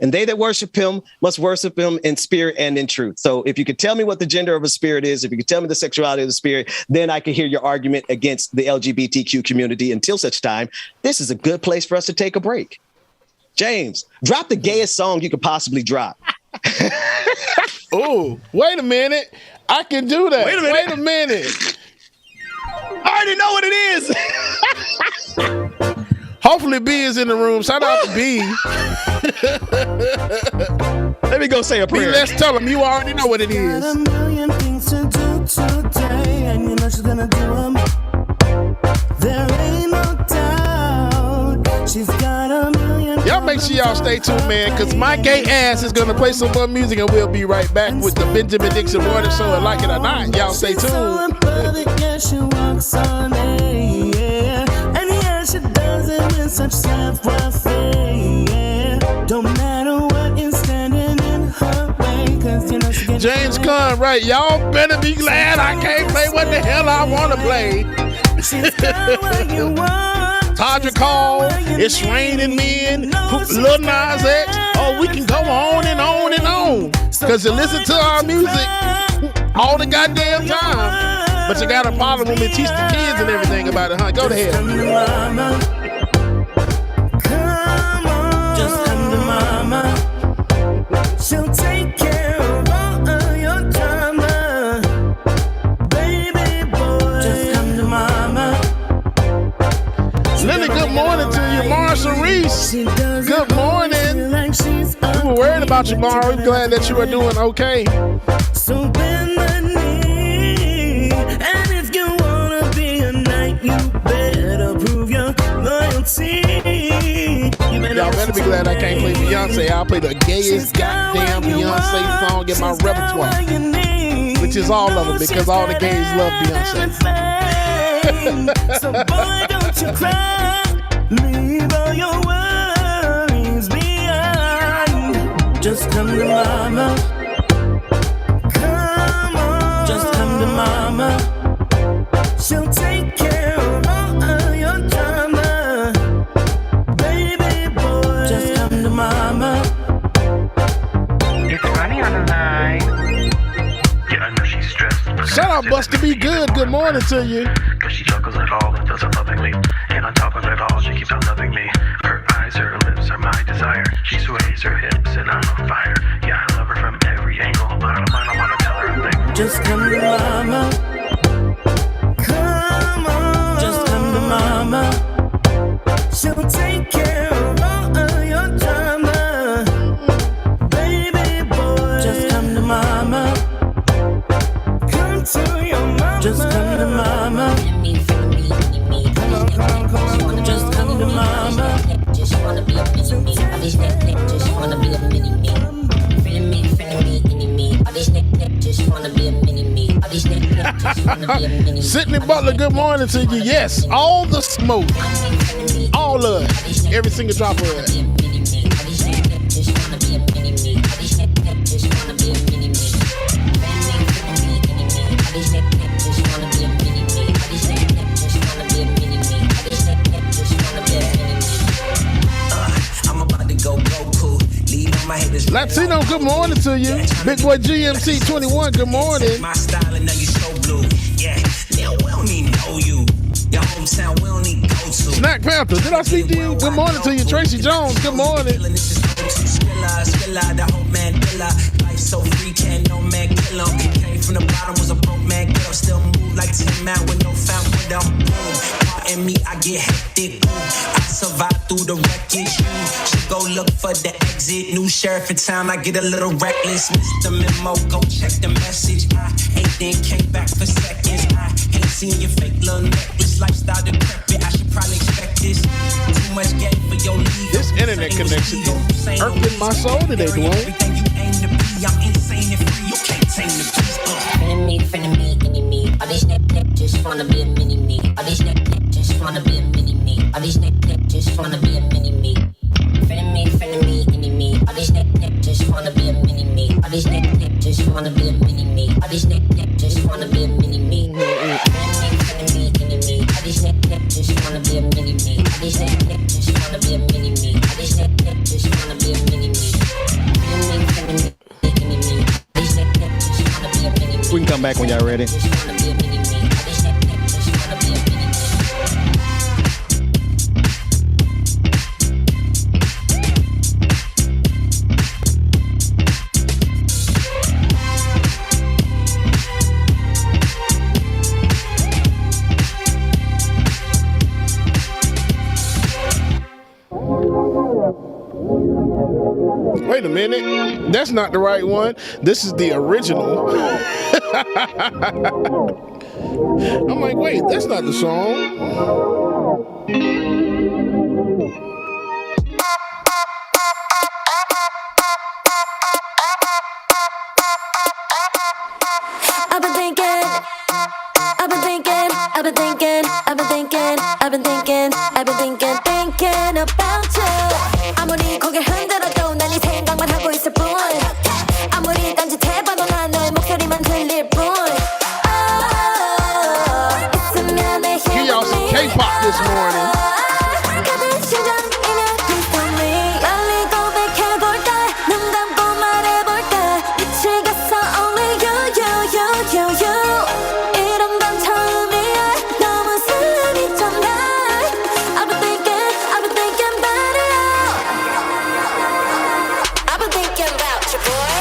and they that worship him must worship him in spirit and in truth. So if you could tell me what the gender of a spirit is, if you could tell me the sexuality of the spirit, then I can hear your argument against the LGBTQ community. Until such time, this is a good place for us to take a break. James, drop the gayest song you could possibly drop. Oh, wait a minute. I can do that. Wait a minute. I already know what it is. Hopefully B is in the room. Shout out to B. Let me go say a prayer. B, let's tell him you already know what it is. Got a million things to do today, and you know she's gonna do them. There ain't no doubt. She's got a million. Y'all make sure y'all stay tuned, man, because my gay ass is gonna play some more music, and we'll be right back with the Benjamin Dixon Morning Show. And like it or not, y'all stay tuned. Yeah, she walks on air, and yeah, she does it with such savoir-faire. Yeah. Don't matter what is standing in her way, 'cause you know she gets James Conn, right? Y'all better be glad I can't play what the hell I want to play. She's got what you want. Tadra Call, It's Raining Men, Lil Nas X. Oh, we can go on and on and on. Because you listen to our music all the goddamn time. But you got a problem when we teach the kids and everything about it, huh? Go ahead. Come to mama. Come on. Just come to mama. She'll take care of all of your drama. Baby boy. Just come to mama. Lily, good morning to you. Marshall Reese, good morning. We were worried about you, Mara. We're glad that you are doing okay. So bend the knee, and if you wanna be a knight, you better prove your loyalty. Y'all better be glad I can't play Beyonce. I'll play the gayest goddamn Beyonce song in my repertoire, which is all of them, because all the gays love Beyonce. So boy, don't you cry. Leave all your worries behind. Just come to mama. Come on. Just come to mama. She'll take care of all of your drama. Baby boy. Just come to mama. It's Ronnie on the line. Yeah, I know she's stressed. Shout out Buster Be Good. Good morning to you. Cause she chuckles at all and does it lovingly. And on top of it all, she keeps on loving me. Her eyes, her lips are my desire. She sways her hips and I'm on fire. Yeah, I love her from every angle, but I don't wanna tell her a thing. Just come to mama. Come on. Just come to mama. She'll take care of all of your drama. Baby boy. Just come to mama. Come to your mama. Just come to mama. Come on. Just come to mama. Just wanna be a mini me. All these neck just wanna be a mini me. Feeling me, any me. All these neck just wanna be a mini me. All these neck just wanna be a mini me. Sydney Butler, good morning to you. Yes, all the smoke, all of it, every single drop of it. Latino, good morning to you. Big boy GMC 21, good morning. My style and now you so blue. Yeah, now we don't even know you. Your hometown, we don't need go to. Snack Panther, did I speak to you? Good morning to you. Tracy Jones, good morning. Skilla, the whole man killer. Life so free, can't no man kill him. Came from the bottom, was a broke man, get up, still move like 10 man with no found what I'm doing. Pardon me, I get hectic. I survive through the wreckage. You should go look for the exit. New sheriff in town, I get a little reckless. Missed the memo, go check the message. I ain't then came back for seconds. I ain't seen your fake little necklace. Lifestyle decrepit, I should probably expect this. Too much game for your league. This internet connection is irking my soul today, Dwayne. Everything you aim to be, I'm insane and free. You can't tame the beast. Friend of me. All these neck just wanna be a mini me. All these neck just wanna be a mini me. All these neck just wanna be a mini me. Friend of me, enemy. All these neck just wanna be a mini me. All these neck just wanna be a mini me. All these neck just wanna be a mini me. Friend of me, enemy. All these neck just wanna be a mini me. All these neck just wanna be a mini me. All these neck just wanna be a mini me. Friend of me, enemy. All these neck just wanna be a mini me. We can come back when y'all ready. Wait a minute. That's not the right one. This is the original. I'm like, wait, that's not the song. I've been thinking about you. 아무리 고개 흔들어도 난 이 생각만 하고 있을 뿐. 아무리 딴짓해봐도 난 너의 목소리만 들릴 뿐. 있으면 내 Give y'all some K-pop this morning. 가득 심장이면 please tell me. 빨리 고백해볼까? 눈 감고 말해볼까? 미치겠어 only you. 이런 건 처음이야. 너무 설레미 좀 나. I've been thinking about it. I've been thinking about you, boy.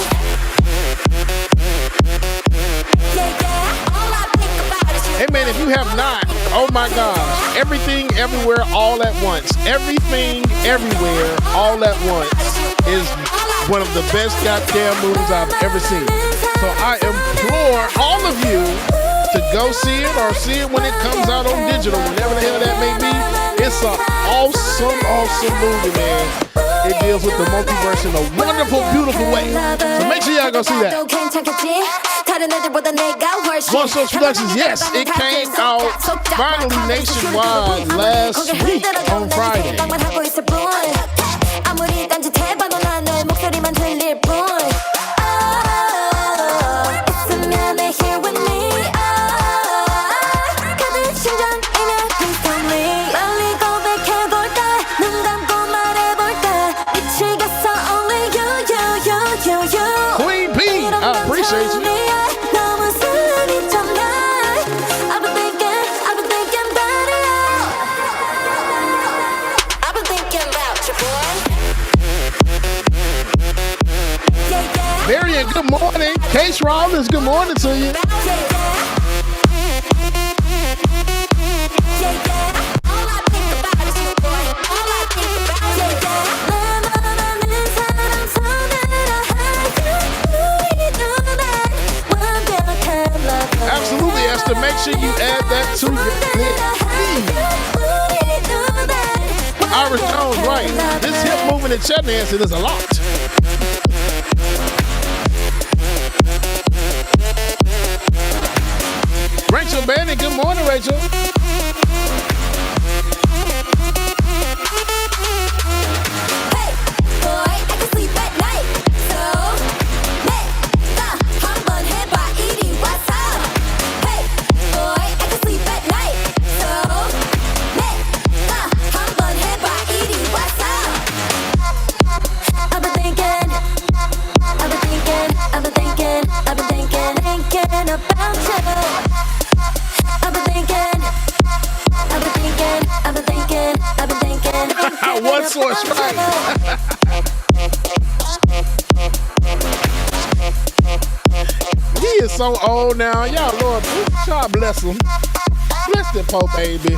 Yeah, all I think about is you. Hey man, if you have not, oh my gosh, Everything Everywhere All at Once. Everything Everywhere All at Once is one of the best goddamn movies I've ever seen. So I implore all of you to go see it or see it when it comes out on digital, whenever the hell that may be. It's an awesome movie, man. It deals with the multiverse in a wonderful, beautiful way. So make sure y'all go see that. One Source Productions, yes, it came out finally nationwide last week on Friday. 아무리 딴짓해봐도 난 너의 목소리만 들릴 뿐. 있으면 내 here with me. 가득 심장이면 please tell me. 빨리 고백해볼까? 눈 감고 말해볼까? 미치겠어 only you. Queen P, I appreciate you. 너무 설레미 좀 나. I've been thinking about it. I've been thinking about you, boy. Marion, good morning. Case Rollins, good morning to you. Absolutely, Esther. Make sure you add that to your list. Iris Jones, right. This hip movement in Chattanooga is a lot. Rachel Bannon, good morning, Rachel. One Source, right? He is so old now. Y'all, Lord, God bless him. Rest in Poe, baby.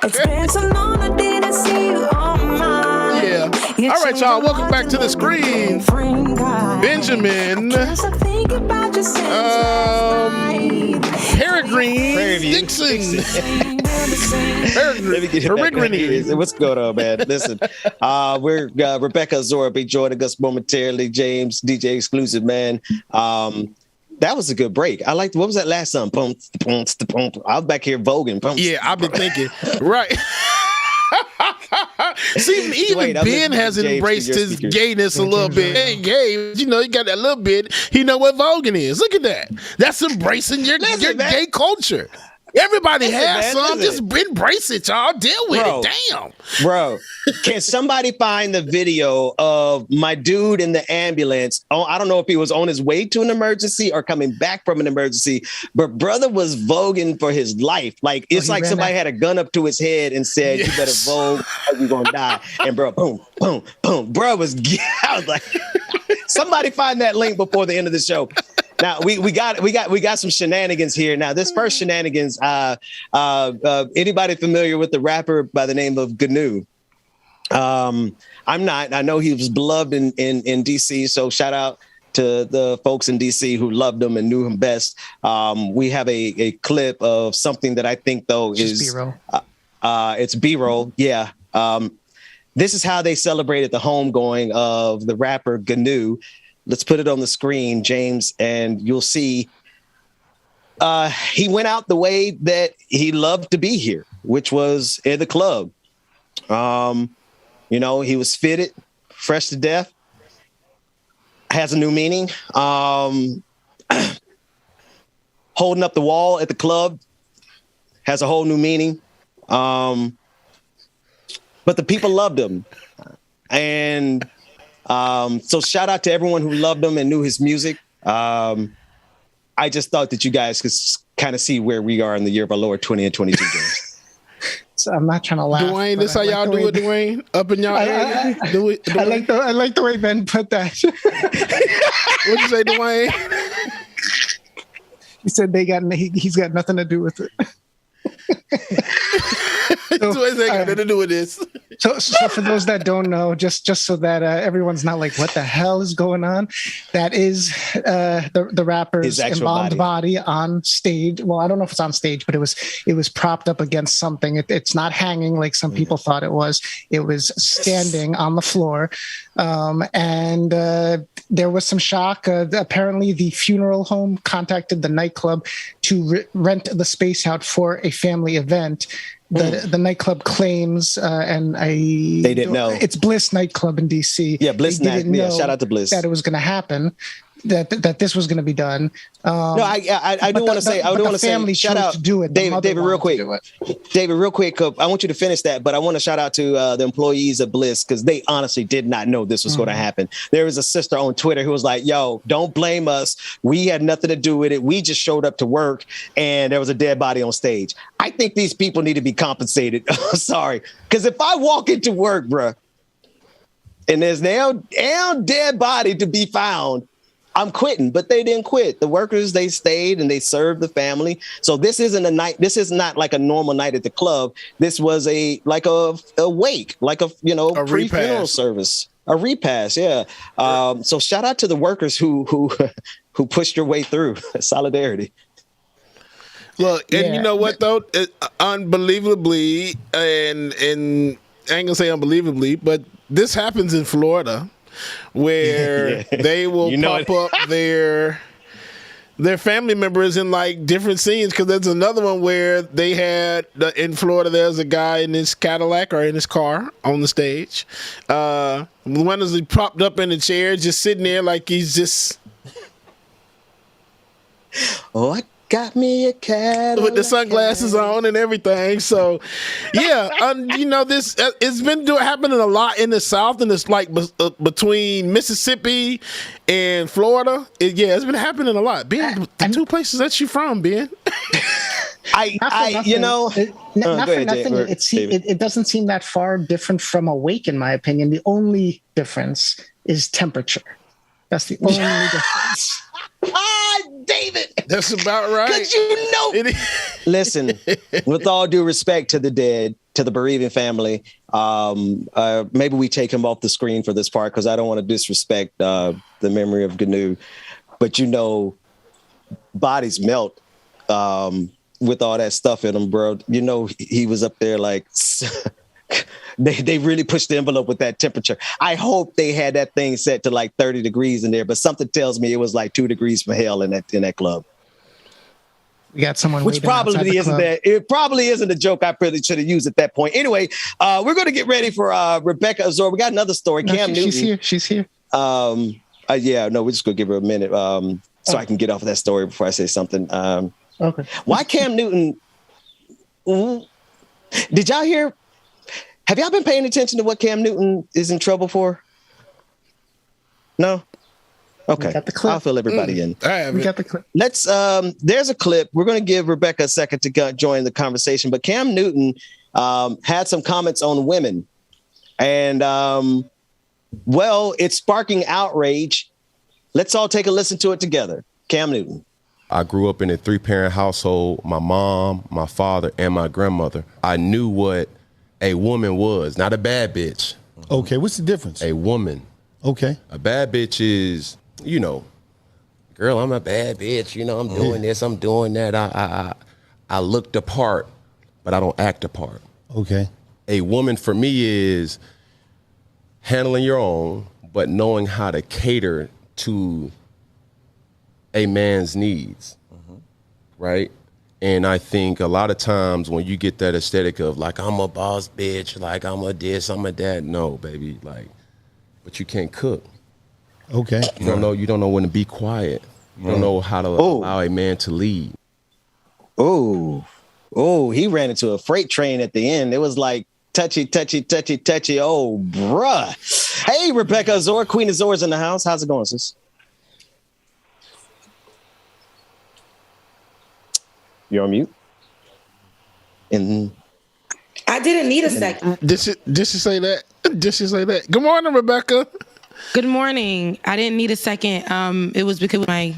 It's been so long I didn't see you on mine. Yeah. All right, y'all. Welcome back to the screen. Benjamin. Peregrine Dixon. Let me get it back here. What's going on, man? Listen, we're Rebecca Zora be joining us momentarily. James, DJ Exclusive, man. That was a good break. I liked. What was that last song? Boom, boom, boom. I was back here voguing. Boom, yeah, I've been thinking. Right. See, even Ben has embraced his gayness a little bit. He ain't gay, you know, he got that little bit. He know what voguing is. Look at that. That's embracing your gay culture. Everybody has some. Just embrace it, y'all. Deal with it. Damn. Bro, can somebody find the video of my dude in the ambulance? Oh, I don't know if he was on his way to an emergency or coming back from an emergency, but brother was voguing for his life. Like, it's like somebody had a gun up to his head and said, you better vogue or you're going to die. And bro, boom, boom, boom. Bro was, I was like, somebody find that link before the end of the show. Now we got some shenanigans here. Now this first shenanigans, anybody familiar with the rapper by the name of GNU? I'm not. I know he was beloved in DC. So shout out to the folks in DC who loved him and knew him best. We have a clip of something that I think though is B-roll. It's B-roll. Yeah. This is how they celebrated the homegoing of the rapper GNU. Let's put it on the screen, James, and you'll see he went out the way that he loved to be here, which was in the club. You know, he was fitted, fresh to death, has a new meaning. Holding up the wall at the club has a whole new meaning. But the people loved him. And so shout out to everyone who loved him and knew his music. I just thought that you guys could kind of see where we are in the year of our Lord 20 and 22 games. So I'm not trying to laugh. Dwayne, this how y'all do it, Dwayne? Up in y'all area? Do it. I like the way Ben put that. What'd you say, Dwayne? He said he's got nothing to do with it. So what's that got to do with this? So for those that don't know, just so that everyone's not like, what the hell is going on? That is the rapper's embalmed body on stage. Well, I don't know if it's on stage, but it was propped up against something. It's not hanging like some people thought it was. It was standing on the floor. And there was some shock. Apparently, the funeral home contacted the nightclub to rent the space out for a family event. The nightclub claims, they didn't know. It's Bliss nightclub in DC. Yeah, Bliss night. Yeah, shout out to Bliss. That it was going to happen. That this was going to be done. No, I do want to say. I do want to say. Shout out to do it. David, real quick. David, real quick. I want you to finish that, but I want to shout out to the employees of Bliss because they honestly did not know this was going to happen. There was a sister on Twitter who was like, "Yo, don't blame us. We had nothing to do with it. We just showed up to work, and there was a dead body on stage." I think these people need to be compensated. Sorry, because if I walk into work, bruh, and there's now dead body to be found, I'm quitting, but they didn't quit. The workers, they stayed and they served the family. So this isn't a night. This is not like a normal night at the club. This was a wake, like a pre-funeral service, a repast. Yeah. So shout out to the workers who pushed their way through. Solidarity. Look, and you know what though? Unbelievably, and I ain't gonna say unbelievably, but this happens in Florida, where they will pop up their family members in like different scenes. Because there's another one where they had in Florida. There's a guy in his Cadillac or in his car on the stage. One is he propped up in a chair, just sitting there like he's just. What? Got me a Cadillac. With the sunglasses on and everything. So, yeah, this it's been happening a lot in the South, and it's like between Mississippi and Florida. It's been happening a lot. Ben, the two places that you from, Ben? It doesn't seem that far different from Awake, in my opinion. The only difference is temperature. That's the only difference. David, that's about right. Because listen, with all due respect to the dead, to the bereaving family, maybe we take him off the screen for this part because I don't want to disrespect the memory of Gnu. But bodies melt with all that stuff in them, bro. He was up there like. They really pushed the envelope with that temperature. I hope they had that thing set to like 30 degrees in there, but something tells me it was like 2 degrees from hell in that club. We got someone which probably isn't that. It probably isn't a joke I probably should have used at that point. Anyway, we're going to get ready for Rebecca Azor. We got another story. Cam Newton. She's here. We're just going to give her a minute so I can get off of that story before I say something. Okay. Why Cam Newton? Did y'all hear? Have y'all been paying attention to what Cam Newton is in trouble for? No? Okay. I'll fill everybody in. We got the clip. Let's, there's a clip. We're going to give Rebecca a second to join the conversation, but Cam Newton had some comments on women. And, it's sparking outrage. Let's all take a listen to it together. Cam Newton. I grew up in a 3-parent household. My mom, my father, and my grandmother. I knew what a woman was, not a bad bitch. Okay, what's the difference? A woman. Okay. A bad bitch is, girl, I'm a bad bitch. I'm doing this, I'm doing that. I look the part, but I don't act the part. Okay. A woman for me is handling your own, but knowing how to cater to a man's needs, right? And I think a lot of times when you get that aesthetic of like, I'm a boss bitch, like I'm a this, I'm a that. No, baby, but you can't cook. Okay. You don't know when to be quiet. You don't know how to allow a man to lead. Oh, he ran into a freight train at the end. It was like touchy. Oh, bruh. Hey, Rebecca Azor, Queen Azor's in the house. How's it going, sis? You're on mute. I didn't need a second. Did she say that? Did she say that? Good morning, Rebecca. Good morning. I didn't need a second. It was because my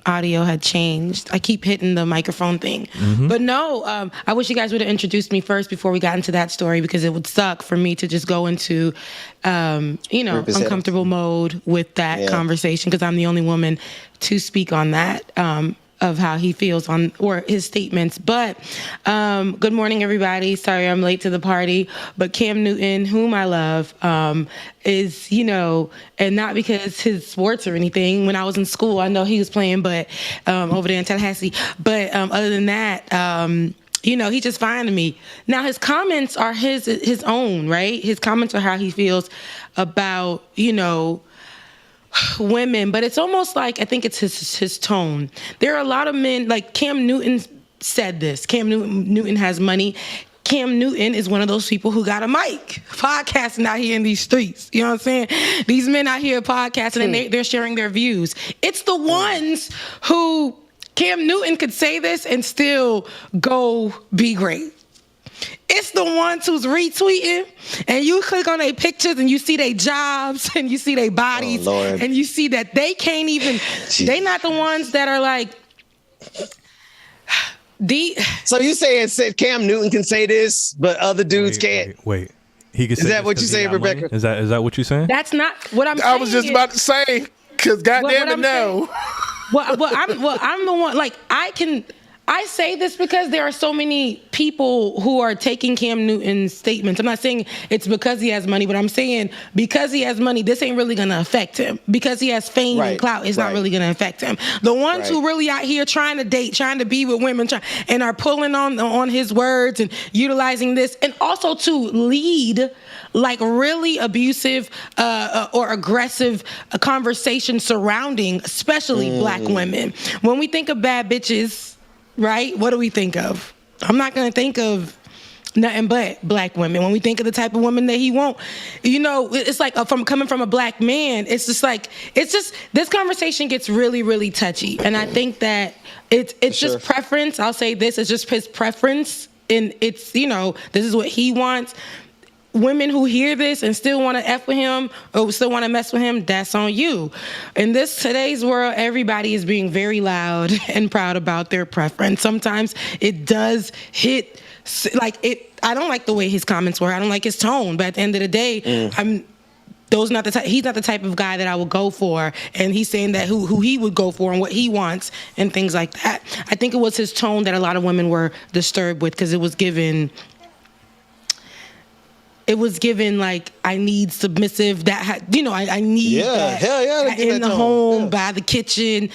audio had changed. I keep hitting the microphone thing. But no, I wish you guys would have introduced me first before we got into that story, because it would suck for me to just go into, uncomfortable mode with that conversation, because I'm the only woman to speak on that. Of how he feels on, or his statements. But good morning, everybody. Sorry I'm late to the party. But Cam Newton, whom I love, is, and not because his sports or anything. When I was in school, I know he was playing, but over there in Tallahassee. But other than that, he's just fine to me. Now, his comments are his own, right? His comments are how he feels about, women, but it's almost like, I think it's his tone. There are a lot of men, like Cam Newton said this. Cam Newton has money. Cam Newton is one of those people who got a mic, podcasting out here in these streets. You know what I'm saying? These men out here podcasting and they're sharing their views. It's the ones who, Cam Newton could say this and still go be great. It's the ones who's retweeting, and you click on their pictures and you see their jobs and you see their bodies, and you see that they can't even, they not the ones that are like, So you saying Cam Newton can say this, but other dudes can't? Wait. He can is say that what you say, Rebecca? Money? Is that what you're saying? That's not what I'm saying. I was just about to say, because goddamn it, no. I'm the one, like, I say this because there are so many people who are taking Cam Newton's statements. I'm not saying it's because he has money, but I'm saying because he has money, this ain't really going to affect him. Because he has fame and clout, it's not really going to affect him. The ones who really out here trying to date, trying to be with women, and are pulling on his words and utilizing this, and also to lead like really abusive or aggressive conversation surrounding especially black women. When we think of bad bitches, right? What do we think of? I'm not going to think of nothing but black women. When we think of the type of women that he won't, it's like coming from a black man, it's just this conversation gets really, really touchy. And I think that it's just preference. I'll say this, it's just his preference. And it's, this is what he wants. Women who hear this and still want to F with him or still want to mess with him, that's on you. In today's world, everybody is being very loud and proud about their preference. Sometimes it does hit I don't like the way his comments were. I don't like his tone. But at the end of the day, he's not the type of guy that I would go for. And he's saying that who he would go for and what he wants and things like that. I think it was his tone that a lot of women were disturbed with, because it was given like, I need submissive, I need that in the home, by the kitchen,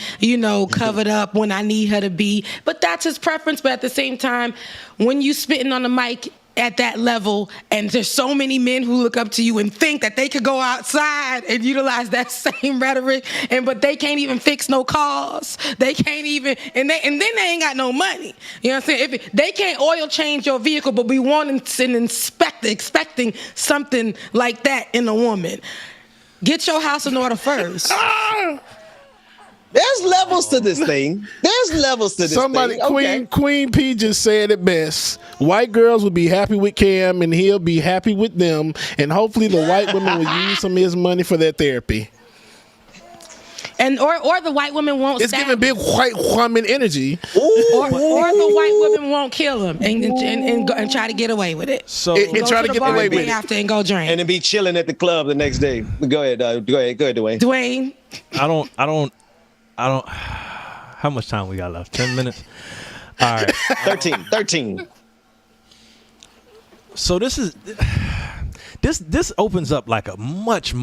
covered up when I need her to be. But that's his preference. But at the same time, when you spitting on the mic at that level, and there's so many men who look up to you and think that they could go outside and utilize that same rhetoric, but they can't even fix no cars. They can't even, and then they ain't got no money. You know what I'm saying? If they can't oil change your vehicle, but be wanting and expecting something like that in a woman, get your house in order first. There's levels to this thing. Somebody, Queen P just said it best. White girls will be happy with Cam, and he'll be happy with them. And hopefully the white women will use some of his money for their therapy. And or the white women won't. It's giving big white woman energy. Or the white women won't kill him and try to get away with it. So and try to get away with it after and go drink and then be chilling at the club the next day. Go ahead, Dwayne. Dwayne. I don't. How much time we got left? 10 minutes? All right. 13. So this opens up like a much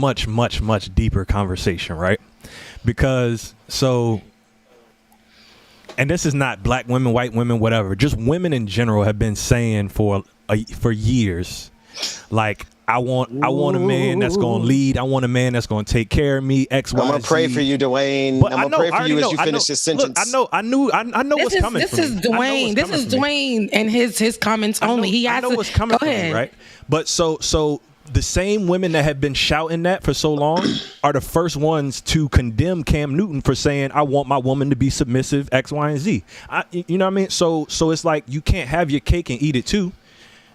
deeper conversation, right? Because and this is not black women, white women, whatever. Just women in general have been saying for years, like, I want a man that's going to lead. I want a man that's going to take care of me. X, Y, I'm going to pray for you, Dwayne. But I'm going to pray for you as you finish this sentence. Look, I know what's coming. This is Dwayne. This is Dwayne and his comments only. I know what's coming from me, right? But so the same women that have been shouting that for so long are the first ones to condemn Cam Newton for saying, I want my woman to be submissive, X, Y, and Z. You know what I mean? So it's like, you can't have your cake and eat it too.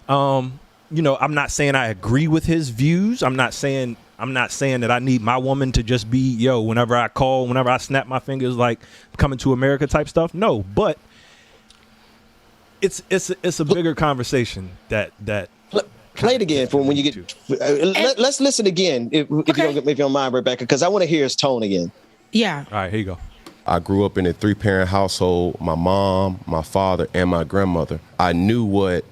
I'm not saying I agree with his views. I'm not saying that I need my woman to just be, whenever I call, whenever I snap my fingers, like Coming to America type stuff. No, but it's a bigger conversation that play it again for when you get. Let's listen again if you don't mind, Rebecca, because I want to hear his tone again. Yeah. All right, here you go. I grew up in a 3-parent household. My mom, my father, and my grandmother. I knew what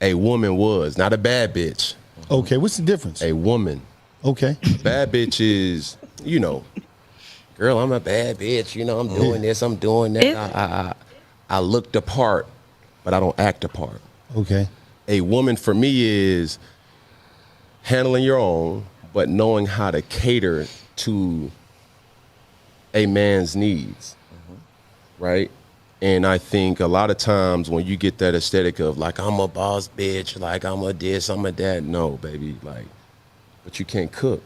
a woman was, not a bad bitch. Okay, what's the difference? A woman. Okay. Bad bitch is, girl, I'm a bad bitch. I'm doing this, I'm doing that. I look the part, but I don't act the part. Okay. A woman for me is handling your own, but knowing how to cater to a man's needs, right? And I think a lot of times when you get that aesthetic of like, I'm a boss bitch, like I'm a this, I'm a that. No, baby, but you can't cook.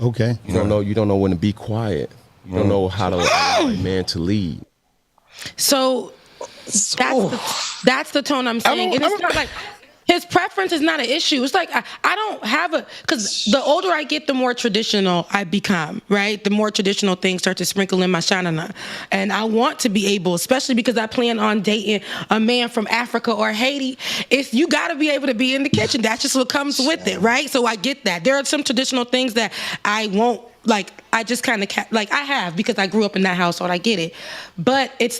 Okay. You don't know when to be quiet. You don't know how to allow a man to lead. So that's the tone I'm saying. And it's not like his preference is not an issue. It's like I don't have because the older I get, the more traditional I become, right? The more traditional things start to sprinkle in my shanana. And I want to be able, especially because I plan on dating a man from Africa or Haiti, you got to be able to be in the kitchen. That's just what comes with it, right? So I get that. There are some traditional things that I won't, I just kind of, I have because I grew up in that household. I get it. But it's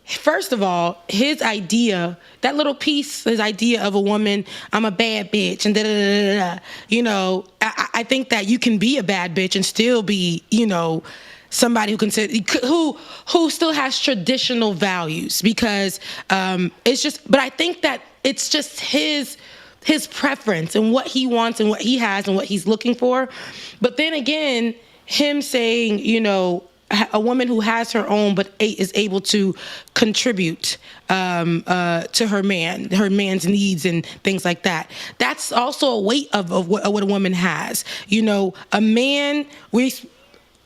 First of all, his idea, that little piece, his idea of a woman, I'm a bad bitch, and da-da-da-da-da. You know, I think that you can be a bad bitch and still be, you know, somebody who still has traditional values, because it's just, but I think that it's just his preference and what he wants and what he has and what he's looking for. But then again, him saying, you know, a woman who has her own but is able to contribute to her man's needs and things like that. That's also a weight of what a woman has. You know, a man,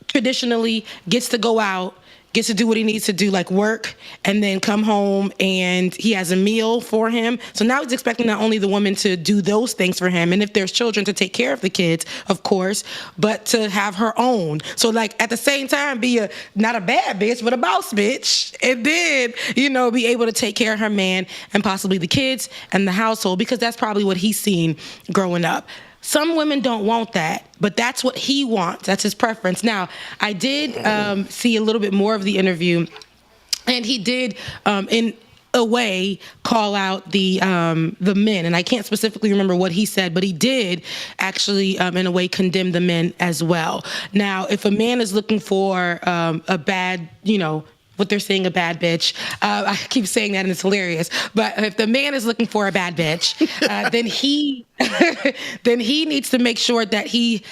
traditionally gets to go out, gets to do what he needs to do, like work, and then come home and he has a meal for him. So now he's expecting not only the woman to do those things for him, and if there's children, to take care of the kids, of course, but to have her own. So like at the same time, be not a bad bitch, but a boss bitch, and then, you know, be able to take care of her man and possibly the kids and the household, because that's probably what he's seen growing up. Some women don't want that, but that's what he wants. That's his preference. Now, I did see a little bit more of the interview, and he did, in a way, call out the men. And I can't specifically remember what he said, but he did actually, in a way, condemn the men as well. Now, if a man is looking for a bad, you know, what they're saying, a bad bitch. I keep saying that and it's hilarious. But if the man is looking for a bad bitch, then he needs to make sure that he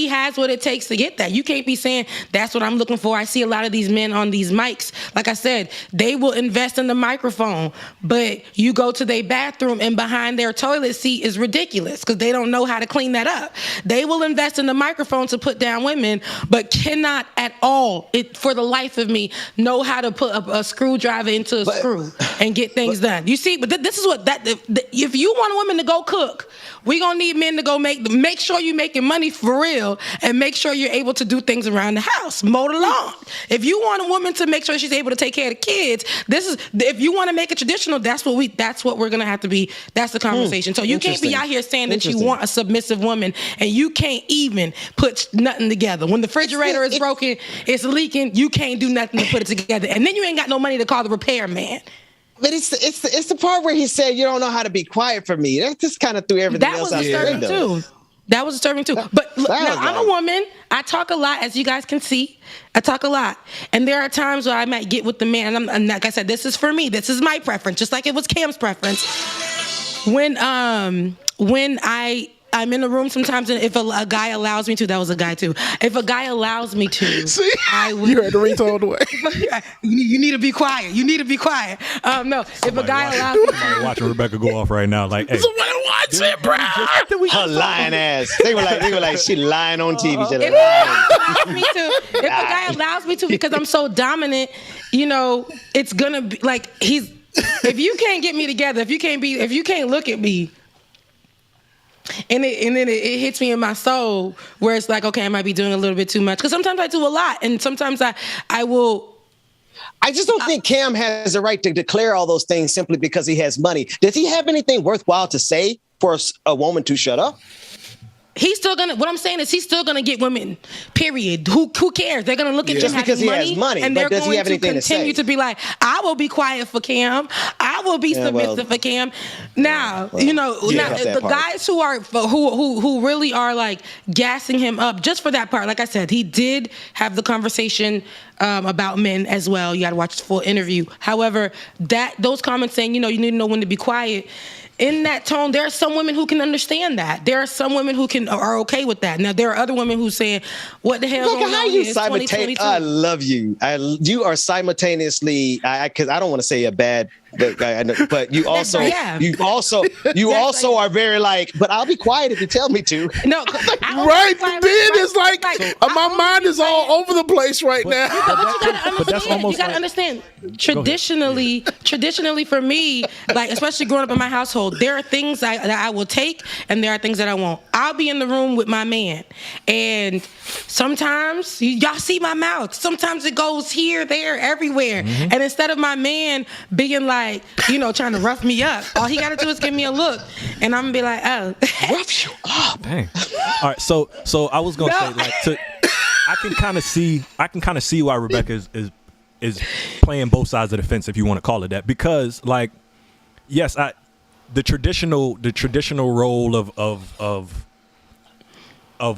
has what it takes to get that. You can't be saying, that's what I'm looking for. I see a lot of these men on these mics. Like I said, they will invest in the microphone, but you go to their bathroom and behind their toilet seat is ridiculous because they don't know how to clean that up. They will invest in the microphone to put down women, but cannot at all, for the life of me, know how to put a screwdriver into a screw and get things done. You see, but this is what if you want a woman to go cook, we gonna need men to go make sure you're making money for real, and make sure you're able to do things around the house, mow the lawn. If you want a woman to make sure she's able to take care of the kids, if you want to make it traditional, that's what we're gonna have to be. That's the conversation. So you can't be out here saying that you want a submissive woman and you can't even put nothing together. When the refrigerator is broken, it's leaking, you can't do nothing to put it together, and then you ain't got no money to call the repair man. But it's the part where he said, "You don't know how to be quiet for me." That just kind of threw everything else out the window. Too. That was disturbing too. But look, now, I'm a woman. I talk a lot, as you guys can see. I talk a lot, and there are times where I might get with the man. And like I said, this is for me. This is my preference, just like it was Cam's preference. When I'm in the room sometimes, and if a guy allows me to, that was a guy too. If a guy allows me to, see, I will. You heard the ringtone the way. You need to be quiet. You need to be quiet. No, if a guy allows me to. Watching Rebecca go off right now, like, hey. Somebody watch it, bro. Her lying ass. They were like, she lying on TV. If a guy allows me to, because I'm so dominant, you know, it's gonna be like if you can't get me together, if you can't look at me. And then it hits me in my soul where it's like, okay, I might be doing a little bit too much. Because sometimes I do a lot, and sometimes I will. I just don't think Cam has the right to declare all those things simply because he has money. Does he have anything worthwhile to say for a woman to shut up? He's still gonna. What I'm saying is, he's still gonna get women. Period. Who cares? They're gonna look at just because he has money, and but they're does he have going to anything continue to be like, I will be quiet for Cam. I will be submissive for Cam. Now, the guys who are who really are like gassing him up just for that part. Like I said, he did have the conversation about men as well. You got to watch the full interview. However, those comments saying, you need to know when to be quiet. In that tone, there are some women who can understand that. There are some women who are okay with that. Now, there are other women who saying, "What the hell?" Look at how you simultaneously. I love you. You are simultaneously. Because I don't want to say a bad guy, but you also, are very like. But I'll be quiet if you tell me to. No, right? Then it's like my mind is all over the place right now. But that's almost. You gotta understand. Traditionally for me, like especially growing up in my household. There are things that I will take, and there are things that I won't. I'll be in the room with my man, and sometimes y'all see my mouth. Sometimes it goes here, there, everywhere. Mm-hmm. And instead of my man being like, trying to rough me up, all he got to do is give me a look, and I'm gonna be like, oh, rough you up. Dang. All right, so I was gonna say, like, I can kind of see why Rebecca is playing both sides of the fence, if you want to call it that, because like, yes, the traditional role of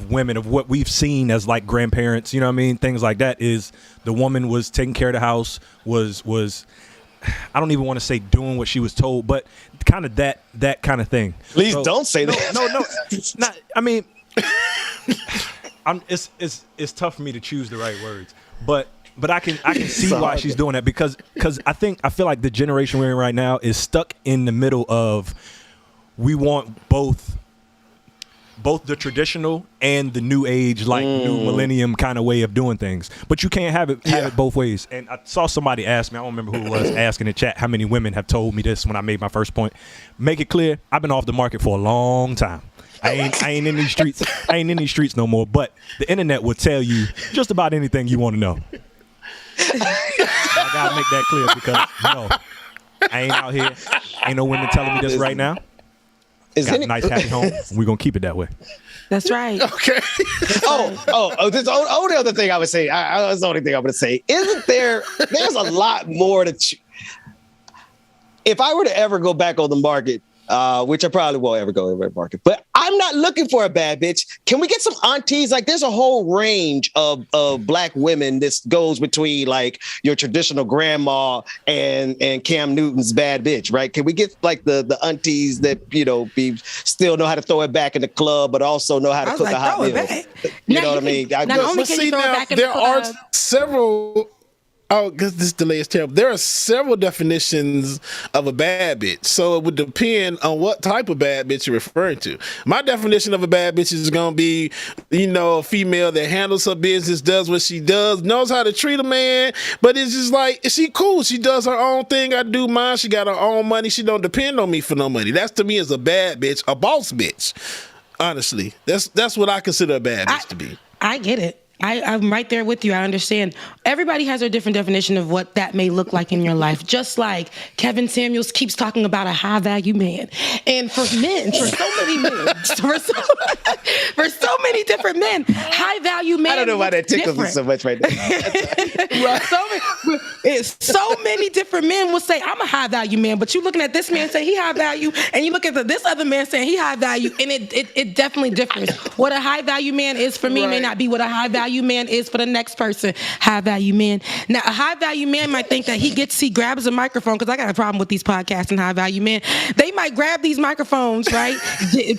women, of what we've seen as like grandparents, you know what I mean, things like that, is the woman was taking care of the house, was I don't even want to say doing what she was told, but kind of that kind of thing. Please don't say that. No, not. I mean, it's tough for me to choose the right words, but I can see why she's doing that, because I feel like the generation we're in right now is stuck in the middle of, we want both the traditional and the new age, like new millennium kind of way of doing things, but you can't have it both ways. And I saw somebody ask me, I don't remember who it was, asking in the chat how many women have told me this when I made my first point. Make it clear, I've been off the market for a long time. I ain't in these streets. I ain't in these streets no more. But the internet will tell you just about anything you want to know. I gotta make that clear, because no, I ain't out here. Ain't no women telling me this right now. Got a nice happy home. We're gonna keep it that way. That's right. Okay. This only other thing I would say. That's the only thing I'm going to say. Isn't there? There's a lot more to. If I were to ever go back on the market, which I probably won't ever go on the market, but I'm not looking for a bad bitch. Can we get some aunties? Like, there's a whole range of black women. This goes between like your traditional grandma and Cam Newton's bad bitch, right? Can we get like the aunties that, you know, still know how to throw it back in the club, but also know how to cook a hot meal? You know what I mean? Not only can you throw it back in the club, there are several. Oh, because this delay is terrible. There are several definitions of a bad bitch, so it would depend on what type of bad bitch you're referring to. My definition of a bad bitch is going to be, you know, a female that handles her business, does what she does, knows how to treat a man, but it's just like, she cool. She does her own thing. I do mine. She got her own money. She don't depend on me for no money. That's, to me, is a bad bitch, a boss bitch. Honestly, that's what I consider a bad bitch to be. I get it. I'm right there with you. I understand. Everybody has their different definition of what that may look like in your life. Just like Kevin Samuels keeps talking about a high value man. And for men, for so many men, for so many different men, high value man. I don't know why that tickles me so much right now. So many different men will say, I'm a high value man, but you looking at this man say he high value, and you look at this other man saying he high value, and it definitely differs. What a high value man is for me may not be what a high value man is for the next person. High value man. Now, a high value man might think that he grabs a microphone, because I got a problem with these podcasts and high value men. They might grab these microphones, right?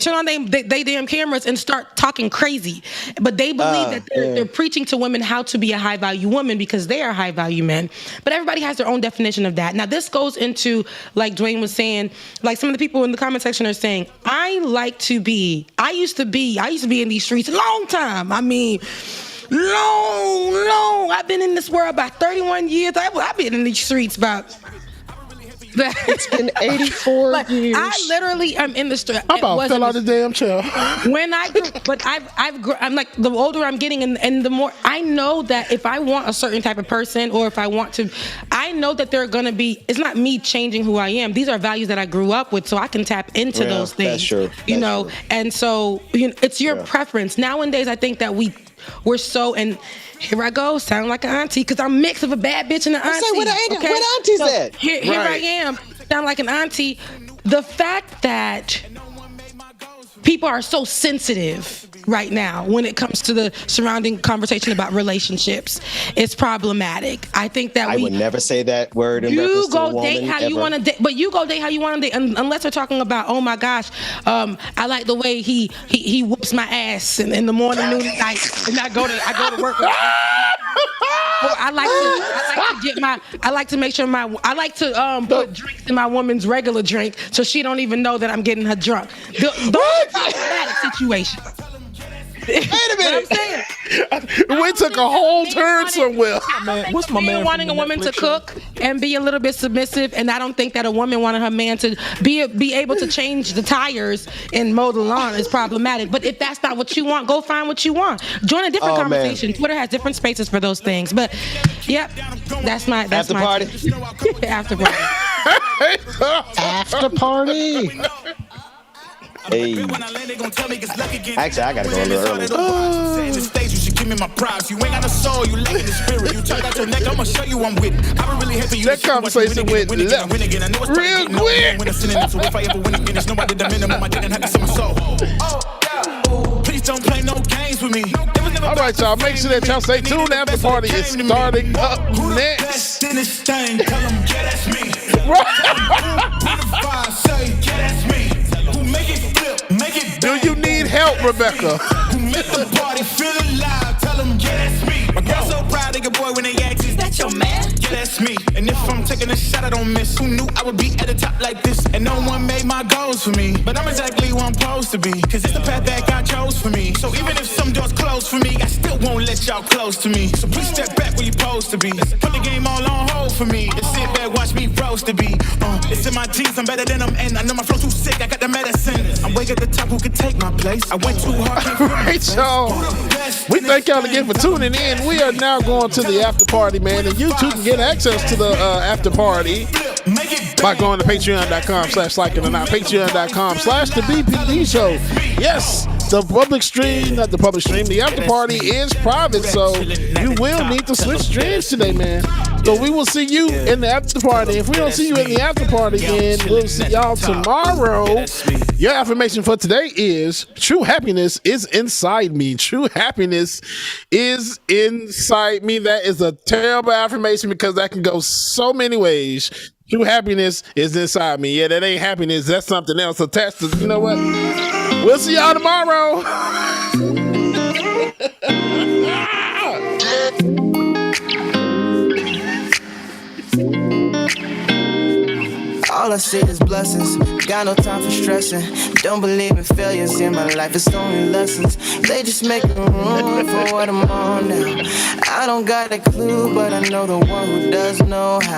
Turn on they damn cameras and start talking crazy. But they believe that they're preaching to women how to be a high value woman because they are high value men. But everybody has their own definition of that. Now, this goes into, like Dwayne was saying, like some of the people in the comment section are saying, I used to be in these streets a long time. I mean, long. I've been in this world about 31 years. I've been in these streets about. It's been 84 years. I literally am in the street. I about fell out the damn chair. I'm like, the older I'm getting, and the more I know that if I want a certain type of person, or if I want to, I know that they're gonna be. It's not me changing who I am. These are values that I grew up with, so I can tap into those things. That's true. You know, and so it's your preference. Nowadays, I think that we're so, and here I go, sound like an auntie, because I'm mixed of a bad bitch and an auntie. What auntie's at? Here I am, sound like an auntie. The fact that people are so sensitive right now when it comes to the surrounding conversation about relationships is problematic. I think that I would never say that word in reference to a woman. You go date how you want to date, but you go date how you want to date, unless they're talking about, oh my gosh, I like the way he whoops my ass in the morning, noon, and night, and I go to work. I like to put drinks in my woman's regular drink so she don't even know that I'm getting her drunk. Those are problematic situations. Wait a minute. We took a whole turn somewhere. What's my man wanting a woman to cook and be a little bit submissive, and I don't think that a woman wanting her man to be able to change the tires and mow the lawn is problematic. But if that's not what you want, go find what you want. Join a different conversation. Man. Twitter has different spaces for those things. But yep, that's my after party. After party. After party. Hey. Actually, I gotta go a little early. give me my props. You ain't got no soul, you lacking the spirit. You check out your neck, I'ma show you I'm with it. I would really hate for you. That conversation went left win again. I know it's real quick. When I'm sitting so if I ever win again, it's nobody the minimum. I didn't have to see my soul. Please don't play no games with me. All right, y'all. Make sure that y'all stay tuned. The after party is starting up next. In this thing, tell them, yeah, that's me. Who make it flip, make it. Do you need help, Rebecca? Who make the party feel alive? Tell them, yeah, that's me. My girl so proud of your boy when they ask, is that your man? Yeah, that's me. And if I'm taking a shot, I don't miss. Who knew I would be at the top like this? And no one made my goals for me. But I'm exactly where I'm supposed to be. Cause it's the path that God chose for me. So even if some doors close for me, I still won't let y'all close to me. So please step back where you're supposed to be. Put the game all on hold for me. And sit back, watch me roast the beat. It's in my genes, I'm better than them. And I know my flow too sick, I got the medicine. I'm way at the top, who could take my place? I went too hard. All right, y'all. We thank y'all again for tuning in. We are now going to the after party, man. And you too can get access to the after party by going to patreon.com/LikeItOrNot, patreon.com/the BPD show. Yes, the public stream, not the public stream, the after party is private, so you will need to switch streams today, man. So we will see you in the after party. If we don't see you in the after party, then we'll see y'all tomorrow. Your affirmation for today is true happiness is inside me. True happiness is inside me. That is a terrible affirmation because that can go so many ways. True happiness is inside me. Yeah, that ain't happiness. That's something else attached to, you know what? We'll see y'all tomorrow. All I see is blessings, got no time for stressing. Don't believe in failures in my life, it's only lessons. They just making room for what I'm on now. I don't got a clue, but I know the one who does know how.